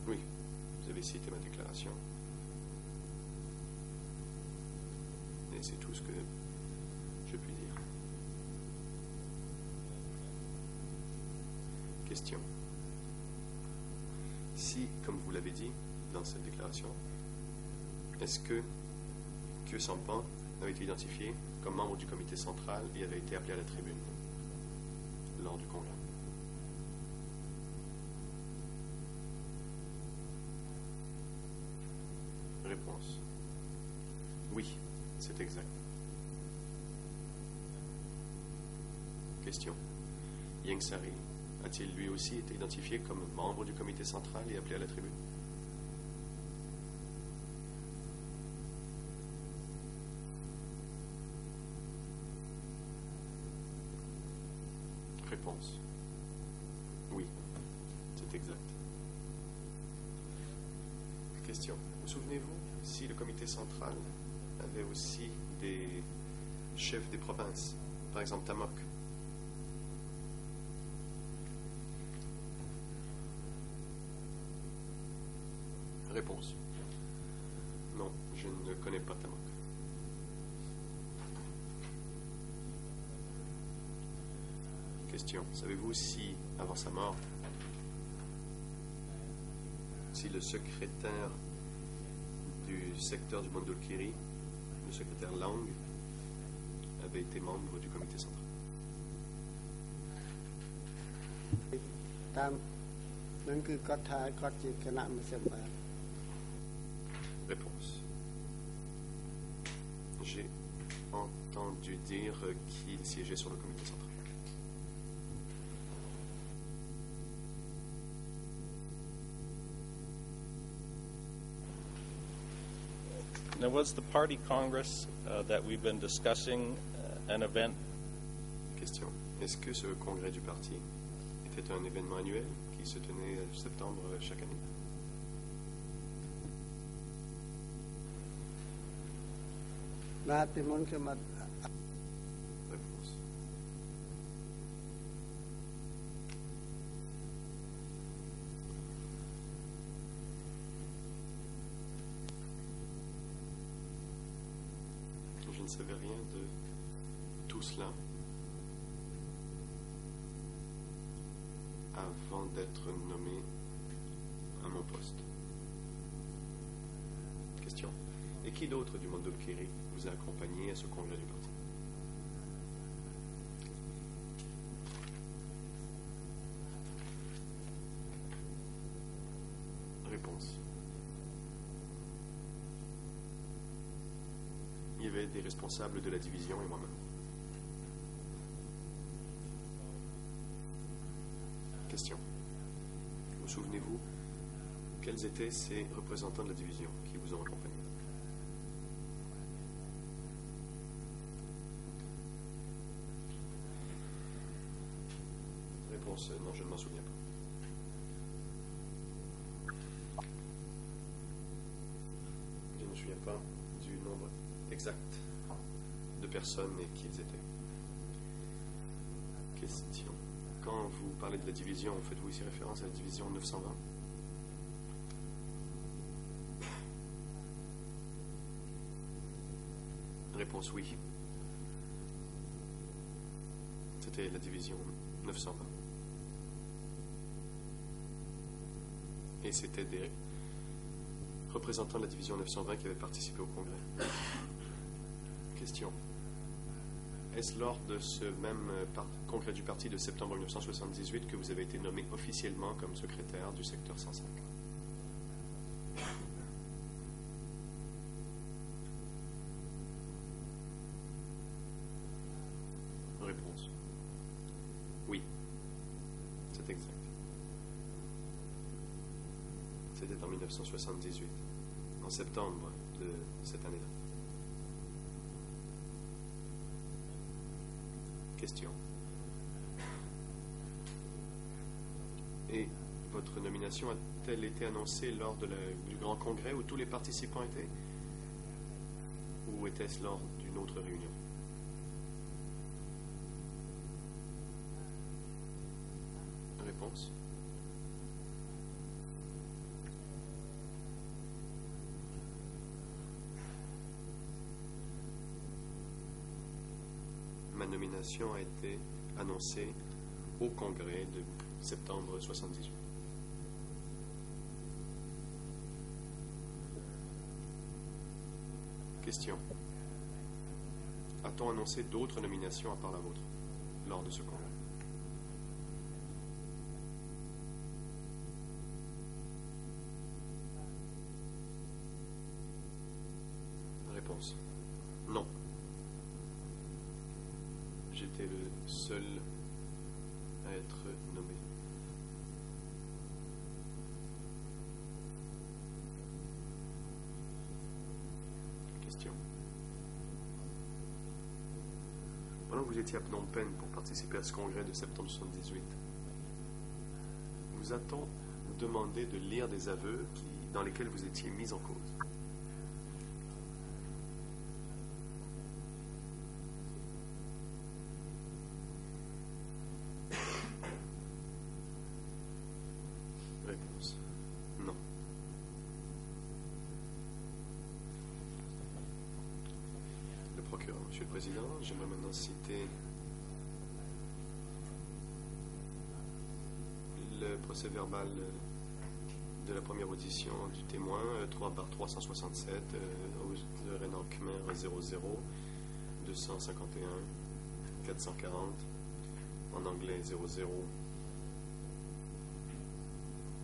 Oui, vous avez cité ma déclaration. Et c'est tout ce que je puis dire. Question. Si, comme vous l'avez dit dans cette déclaration, est-ce que Khieu Samphan avait été identifié comme membre du comité central et avait été appelé à la tribune lors du congrès? Réponse. Oui, c'est exact. Question. Ieng Sari a-t-il lui aussi été identifié comme membre du comité central et appelé à la tribune? Réponse. Oui, c'est exact. Question. Vous souvenez-vous si le comité central avait aussi des chefs des provinces, par exemple Tamok? Réponse. Non, je ne connais pas Tamok. Question. Savez-vous si, avant sa mort, si le secrétaire du secteur du Mondulkiri, le secrétaire Lang, avait été membre du comité central? តាមនឹងគឺគាត់ថាគាត់ជាគណៈមជ្ឈបាល Réponse. J'ai entendu dire qu'il siégeait sur le comité central. Now, was the party congress that we've been discussing an event? Question. Est-ce que ce congrès du parti était un événement annuel qui se tenait en septembre chaque année? Réponse. Je ne savais rien de tout cela avant d'être nommé à mon poste. Question. Et qui d'autre du Mondulkiri vous a accompagné à ce congrès du parti? Réponse. il y avait des responsables de la division et moi-même. Question. Vous souvenez-vous quels étaient ces représentants de la division qui vous ont accompagné? Réponse non, je ne m'en souviens pas. Je ne me souviens pas du nombre exact de personnes et qui ils étaient. Question. Quand vous parlez de la division, faites-vous ici référence à la division 920? Réponse oui. C'était la division 920. Et c'était des représentants de la division 920 qui avaient participé au congrès. Question. Est-ce lors de ce même congrès du parti de septembre 1978 que vous avez été nommé officiellement comme secrétaire du secteur 105? Réponse. Oui, c'est exact. C'était en 1978, en septembre de cette année-là. Question. Et votre nomination a-t-elle été annoncée lors du grand congrès où tous les participants étaient? Ou était-ce lors d'une autre réunion? Réponse. Ma nomination a été annoncée au congrès de septembre 1978. Question. A-t-on annoncé d'autres nominations à part la vôtre lors de ce congrès? Réponse. Non. J'étais le seul à être nommé. Question. Pendant que vous étiez à Phnom Penh pour participer à ce congrès de septembre 1978, vous a-t-on demandé de lire des aveux dans lesquels vous étiez mis en cause? Réponse. Non. Le procureur, Monsieur le Président, j'aimerais maintenant citer le procès verbal de la première audition du témoin, 3/367, de Renan Khmer 00, 251, 440, en anglais 00,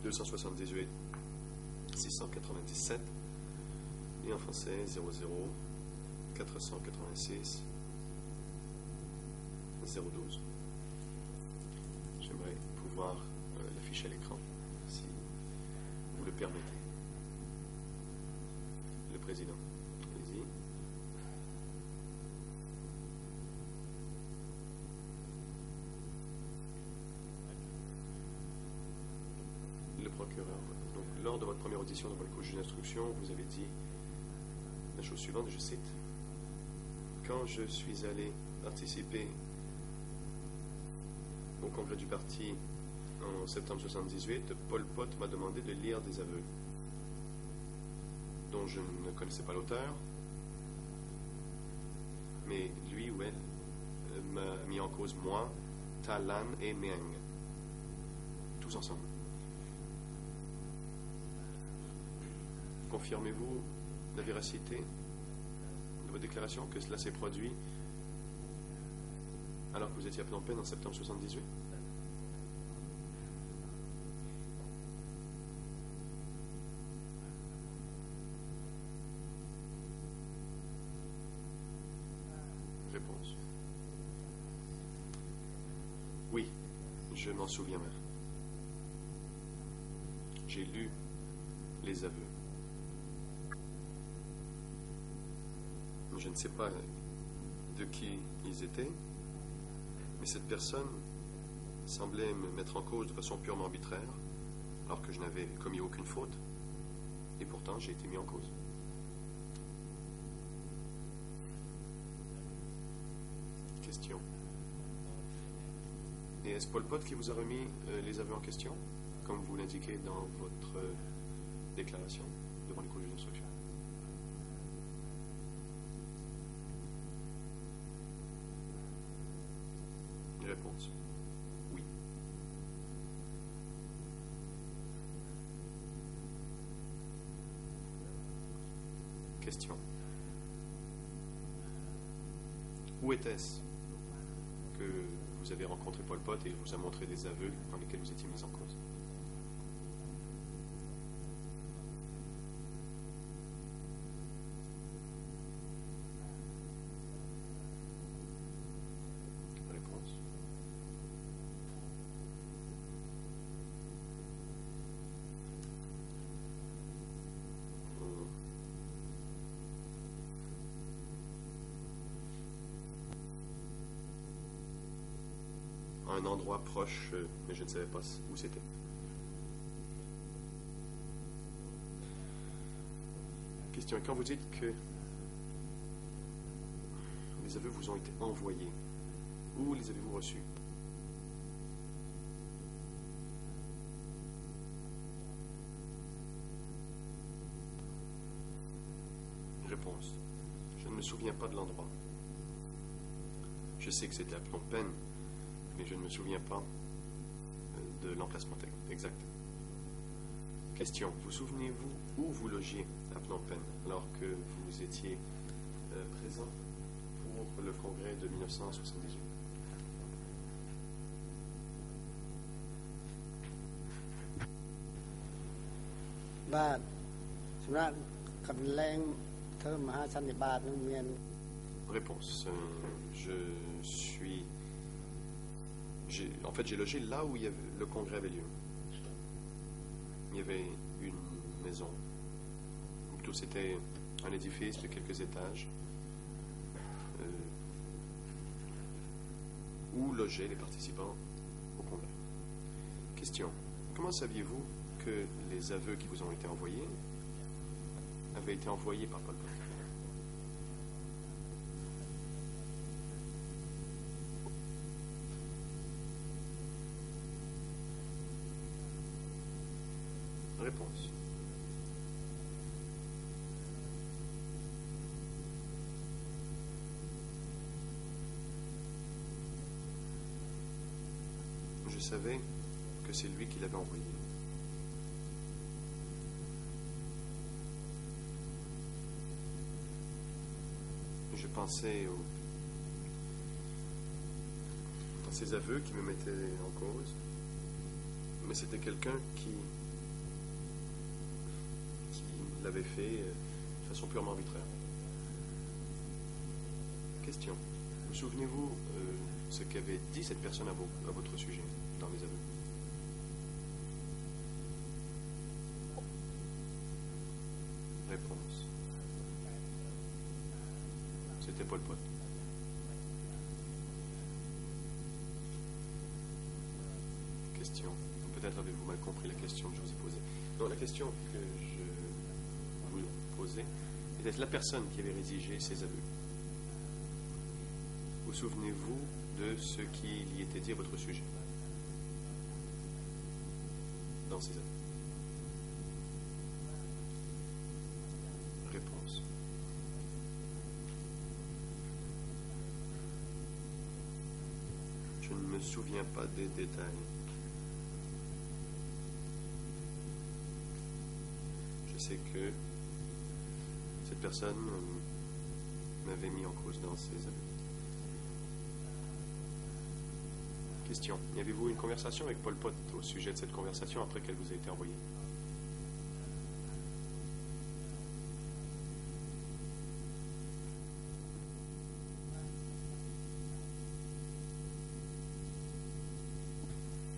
278, 697, et en français 00, 486, 012. J'aimerais pouvoir l'afficher à l'écran, si vous le permettez. Le Président, allez-y. Le procureur. Donc, lors de votre première audition devant le juge d'instruction, vous avez dit la chose suivante, je cite: quand je suis allé participer au congrès du parti en septembre 1978, Pol Pot m'a demandé de lire des aveux dont je ne connaissais pas l'auteur, mais lui ou elle m'a mis en cause moi, Ta Lan et Miang, tous ensemble. Confirmez-vous la véracité de votre déclaration que cela s'est produit alors que vous étiez à Phnom Penh en septembre 1978? Réponse. Oui, je m'en souviens même. J'ai lu les aveux. Je ne sais pas de qui ils étaient, mais cette personne semblait me mettre en cause de façon purement arbitraire, alors que je n'avais commis aucune faute, et pourtant j'ai été mis en cause. Question. Et est-ce Pol Pot qui vous a remis les aveux en question, comme vous l'indiquez dans votre déclaration devant les cours de d'instruction? Réponse. Oui. Question. Où était-ce que vous avez rencontré Pol Pot et il vous a montré des aveux dans lesquels vous étiez mis en cause? Réponse. À un endroit proche, mais je ne savais pas où c'était. Question. Et quand vous dites que les aveux vous ont été envoyés, où les avez-vous reçus? Réponse. Je ne me souviens pas de l'endroit. Je sais que c'était à Phnom Penh, mais je ne me souviens pas de l'emplacement exact. Question. Vous souvenez-vous où vous logiez à Phnom Penh alors que vous étiez présent pour le congrès de 1978? Bah, Réponse. En fait, j'ai logé là où le congrès avait lieu. Il y avait une maison, ou plutôt c'était un édifice de quelques étages, où logeaient les participants au congrès. Question. Comment saviez-vous que les aveux qui vous ont été envoyés avaient été envoyés par Pol Pot? Réponse. Je savais que c'est lui qui l'avait envoyé. Je pensais à ces aveux qui me mettaient en cause, mais c'était quelqu'un qui l'avait fait de façon purement arbitraire. Question. Vous souvenez-vous ce qu'avait dit cette personne à votre sujet dans les aveux? Réponse. C'était Pol Pot. Question. Peut-être avez-vous mal compris la question que je vous ai posée. Non, la question que je vous posais était la personne qui avait rédigé ces aveux. Vous souvenez-vous de ce qu'il y était dit à votre sujet dans ces aveux? Réponse. Je ne me souviens pas des détails. Je sais que cette personne m'avait mis en cause dans ces aveux. Question. Y avez-vous une conversation avec Pol Pot au sujet de cette conversation après qu'elle vous a été envoyée?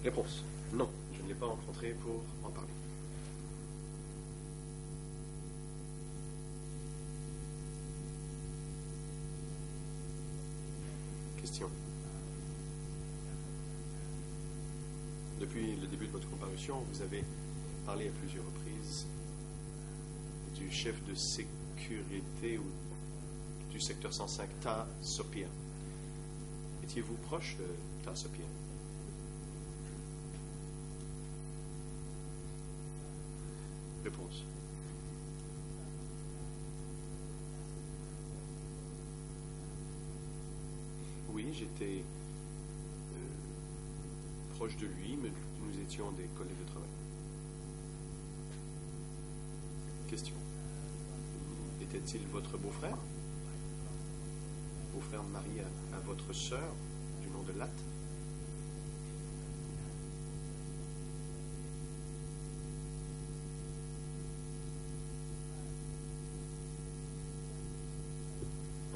Réponse. Non, je ne l'ai pas rencontré pour en parler. Question. Depuis le début de votre comparution, vous avez parlé à plusieurs reprises du chef de sécurité ou du secteur 105, Ta Sopia. Étiez-vous proche de Ta Sopia? Réponse. Oui, j'étais proche de lui, mais nous étions des collègues de travail. Question. Était-il votre beau-frère? Beau-frère marié à votre sœur du nom de Lat?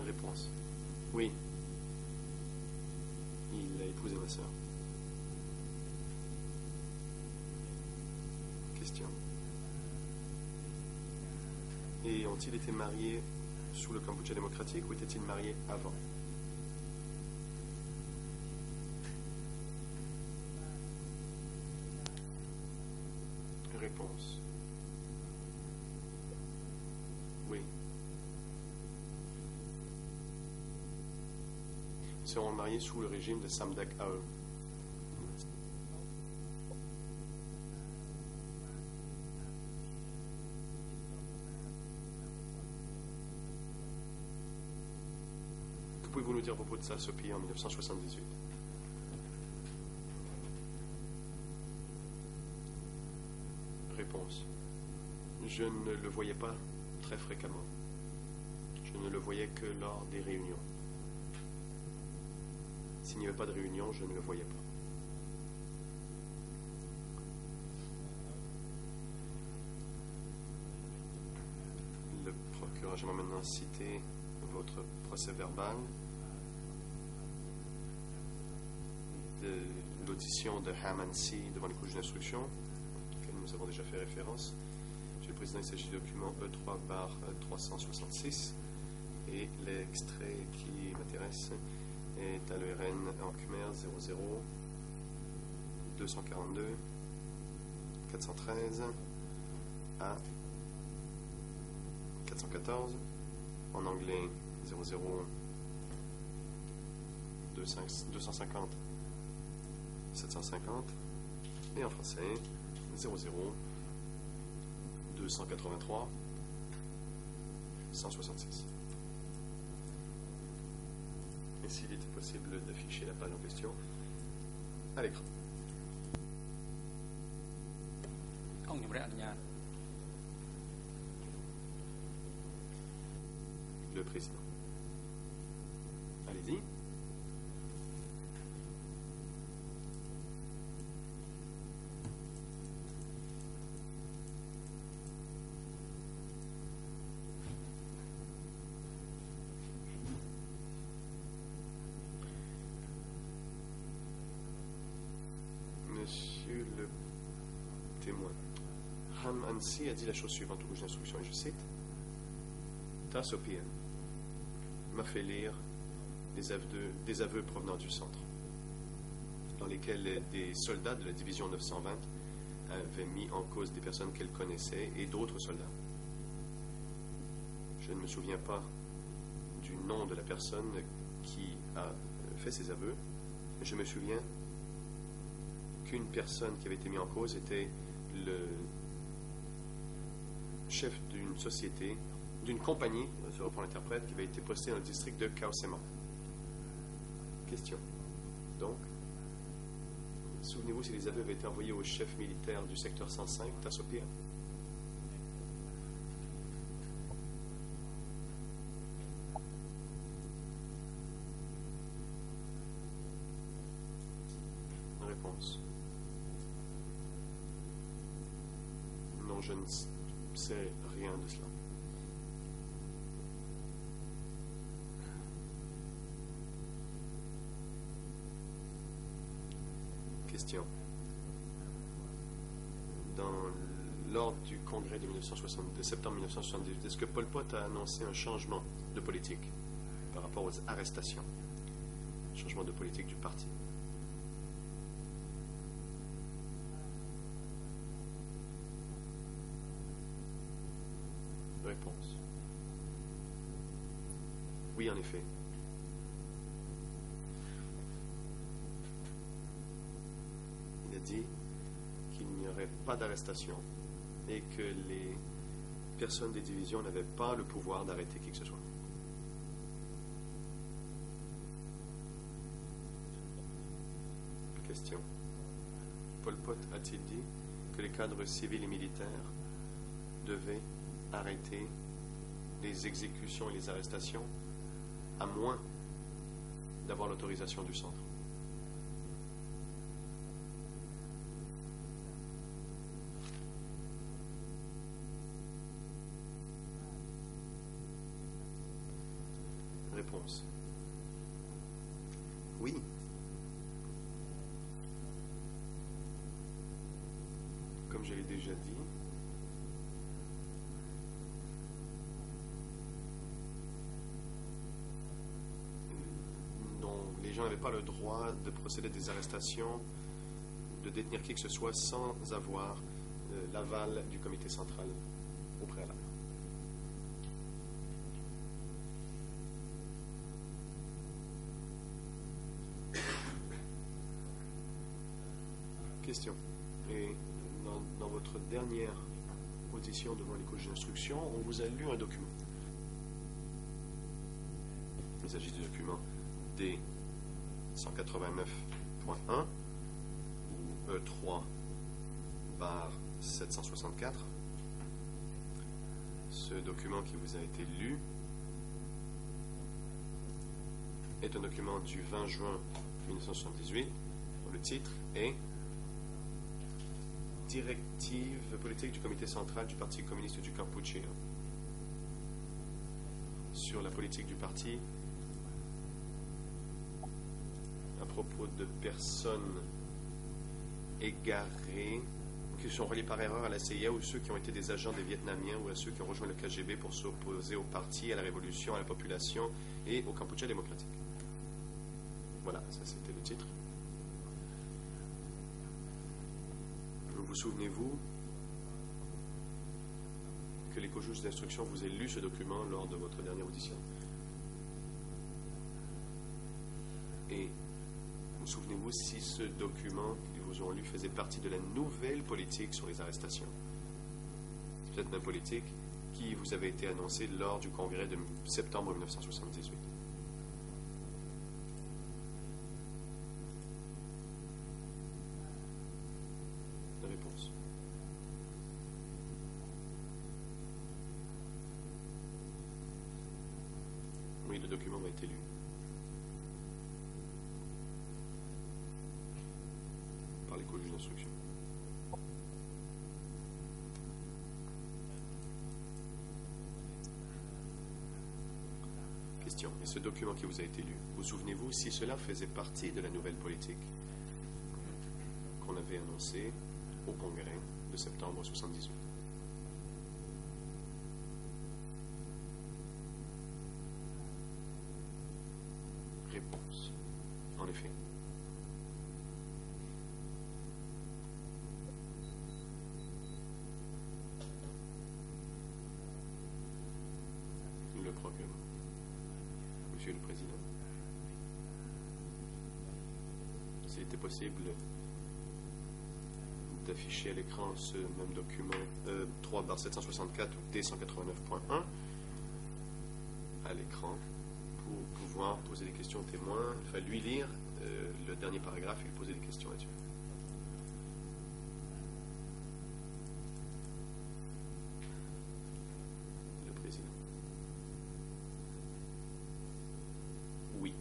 Réponse. Oui. Il a épousé ma sœur. Question. Et ont-ils été mariés sous le Cambodge démocratique ou étaient-ils mariés avant? Réponse. Oui. Ils seront mariés sous le régime de Samdak Ae. Que pouvez-vous nous dire à propos de sa Sopia en 1978? Réponse. Je ne le voyais pas très fréquemment. Je ne le voyais que lors des réunions. S'il n'y avait pas de réunion, je ne le voyais pas. Le procureur, j'aimerais maintenant citer votre procès verbal de l'audition de Hamansi devant les juge d'instruction, auquel nous avons déjà fait référence. Monsieur le Président, il s'agit du document E3/366 et l'extrait qui m'intéresse est à l'ERN en Khmer 00 242 413 à 414, en anglais 00 250 750 et en français 00 283 166. Et s'il était possible d'afficher la page en question à l'écran. Le président. Allez-y. Monsieur le témoin, Ham Ansi a dit la chose suivante au juge d'instruction, et je cite: Ta Sopia m'a fait lire des aveux provenant du centre, dans lesquels des soldats de la division 920 avaient mis en cause des personnes qu'elle connaissait et d'autres soldats. Je ne me souviens pas du nom de la personne qui a fait ces aveux, mais je me souviens qu'une personne qui avait été mise en cause était le chef d'une société, d'une compagnie, je reprends l'interprète, qui avait été postée dans le district de Kaosema. Question. Donc, souvenez-vous si les aveux avaient été envoyés au chef militaire du secteur 105, Ta Sopia? Réponse. Non, je ne sais rien de cela. Question. lors du congrès de septembre 1978, est-ce que Pol Pot a annoncé un changement de politique par rapport aux arrestations? Changement de politique du parti? Réponse. Oui, en effet. Il a dit qu'il n'y aurait pas d'arrestation et que les personnes des divisions n'avaient pas le pouvoir d'arrêter qui que ce soit. Question. Pol Pot a-t-il dit que les cadres civils et militaires devaient arrêter les exécutions et les arrestations à moins d'avoir l'autorisation du centre? Réponse. Oui. Comme je l'ai déjà dit, les gens n'avaient pas le droit de procéder à des arrestations, de détenir qui que ce soit sans avoir l'aval du comité central au préalable. Question. Et dans votre dernière audition devant les juges d'instruction, on vous a lu un document. Il s'agit du document D 189.1 ou E3 bar 764. Ce document qui vous a été lu est un document du 20 juin 1978 dont le titre est Directive politique du comité central du Parti communiste du Kampuchea sur la politique du parti à propos de personnes égarées qui sont reliées par erreur à la CIA ou ceux qui ont été des agents des Vietnamiens ou à ceux qui ont rejoint le KGB pour s'opposer au parti, à la révolution, à la population et au Kampuchea démocratique. Voilà, ça c'était le titre. Vous souvenez-vous que les co-juges d'instruction vous aient lu ce document lors de votre dernière audition? Et vous souvenez-vous si ce document qu'ils vous ont lu faisait partie de la nouvelle politique sur les arrestations? Cette même politique qui vous avait été annoncée lors du congrès de septembre 1978. Réponse. Oui, le document m'a été lu. Par les co-juges d'instruction. Question. Et ce document qui vous a été lu, vous souvenez-vous si cela faisait partie de la nouvelle politique qu'on avait annoncée au congrès de septembre 1978? Réponse. En effet. Le procureur. Monsieur le Président. S'il était possible d'afficher à l'écran ce même document 3/764 ou D189.1 à l'écran pour pouvoir poser des questions aux témoins. Il fallait lui lire le dernier paragraphe et lui poser des questions là-dessus. Le Président. Oui.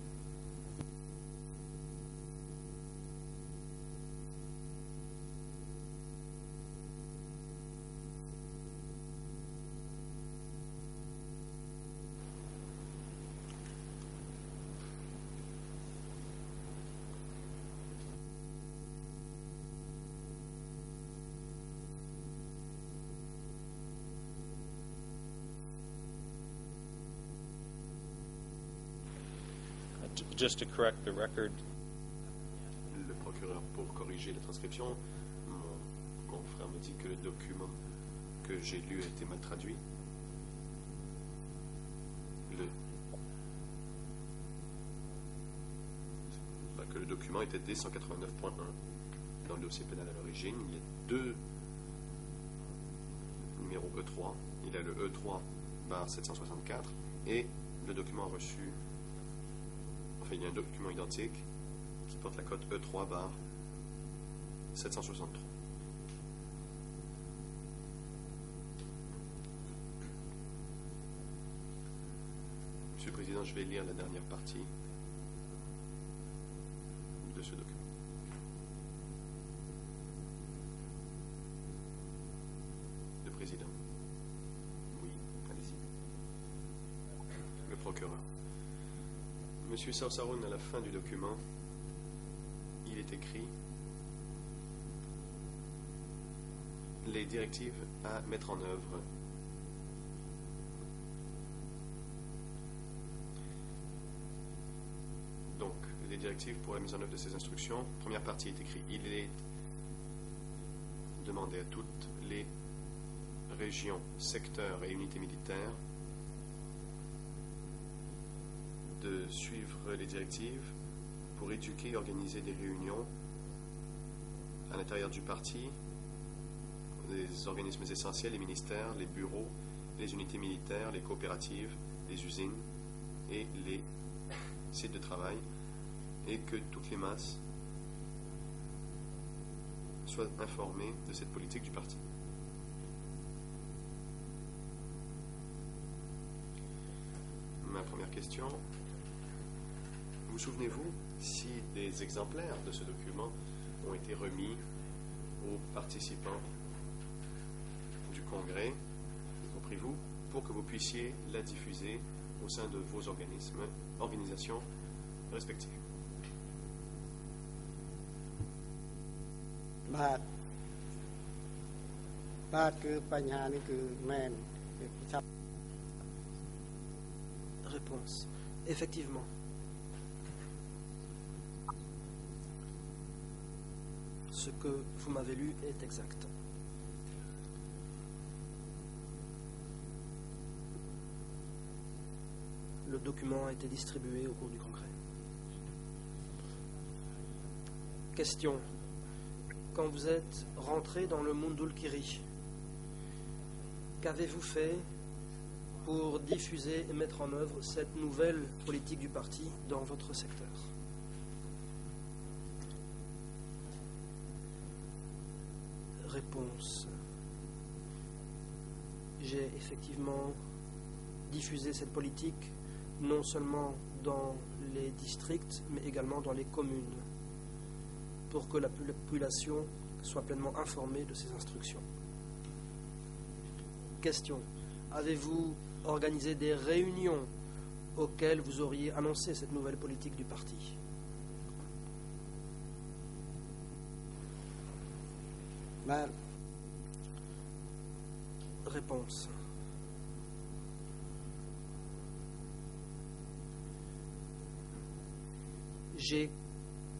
Just to correct the record, Le procureur, pour corriger la transcription, mon confrère me dit que le document que j'ai lu a été mal traduit. Que le document était D189.1 dans le dossier pénal à l'origine. Il y a deux numéros E3. Il y a le E3/764 et le document reçu. Enfin, il y a un document identique qui porte la cote E3/763. Monsieur le Président, je vais lire la dernière partie de ce document. Le Président. Oui, allez-y. Le procureur. Monsieur Saosaroun, à la fin du document, il est écrit les directives à mettre en œuvre. Donc, les directives pour la mise en œuvre de ces instructions. Première partie est écrite. Il est demandé à toutes les régions, secteurs et unités militaires de suivre les directives pour éduquer et organiser des réunions à l'intérieur du parti, les organismes essentiels, les ministères, les bureaux, les unités militaires, les coopératives, les usines et les sites de travail, et que toutes les masses soient informées de cette politique du parti. Ma première question, vous souvenez-vous si des exemplaires de ce document ont été remis aux participants du Congrès, y compris vous, pour que vous puissiez la diffuser au sein de vos organisations respectives? បាទគឺបញ្ហានេះគឺមែនវាចាប់ Réponse. Effectivement. Ce que vous m'avez lu est exact. Le document a été distribué au cours du congrès. Question. Quand vous êtes rentré dans le Mundul Kiri, qu'avez-vous fait pour diffuser et mettre en œuvre cette nouvelle politique du parti dans votre secteur? Réponse. J'ai effectivement diffusé cette politique non seulement dans les districts, mais également dans les communes, pour que la population soit pleinement informée de ces instructions. Question. Avez-vous organisé des réunions auxquelles vous auriez annoncé cette nouvelle politique du parti?បាទ Réponse. J'ai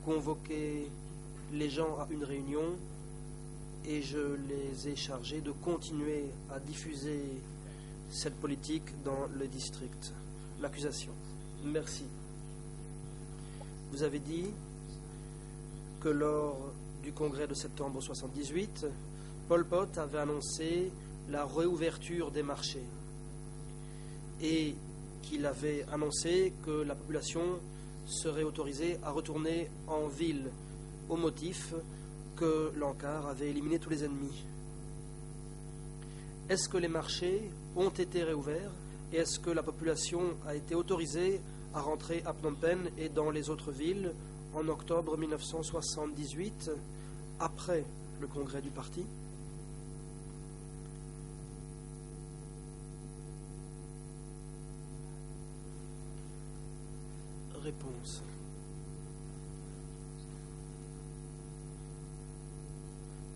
convoqué les gens à une réunion et je les ai chargés de continuer à diffuser cette politique dans le district. L'accusation. Merci. Vous avez dit que lors du congrès de septembre 1978, Pol Pot avait annoncé la réouverture des marchés et qu'il avait annoncé que la population serait autorisée à retourner en ville au motif que l'Ankar avait éliminé tous les ennemis. Est-ce que les marchés ont été réouverts et est-ce que la population a été autorisée à rentrer à Phnom Penh et dans les autres villes en octobre 1978, après le congrès du parti? Réponse.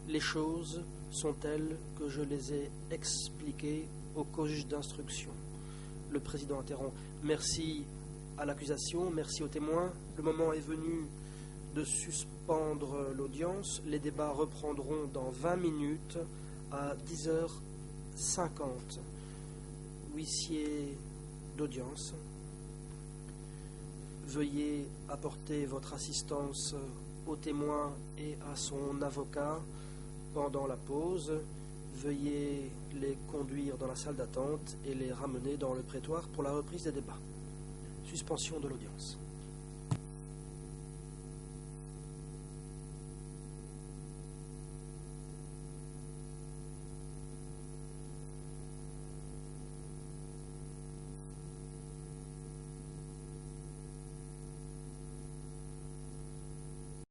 Les choses sont telles que je les ai expliquées au juge d'instruction. Le président interrompt. Merci à l'accusation, merci aux témoins. Le moment est venu de suspendre l'audience. Les débats reprendront dans 20 minutes à 10h50. Huissier d'audience, veuillez apporter votre assistance au témoin et à son avocat pendant la pause. Veuillez les conduire dans la salle d'attente et les ramener dans le prétoire pour la reprise des débats. Suspension de l'audience.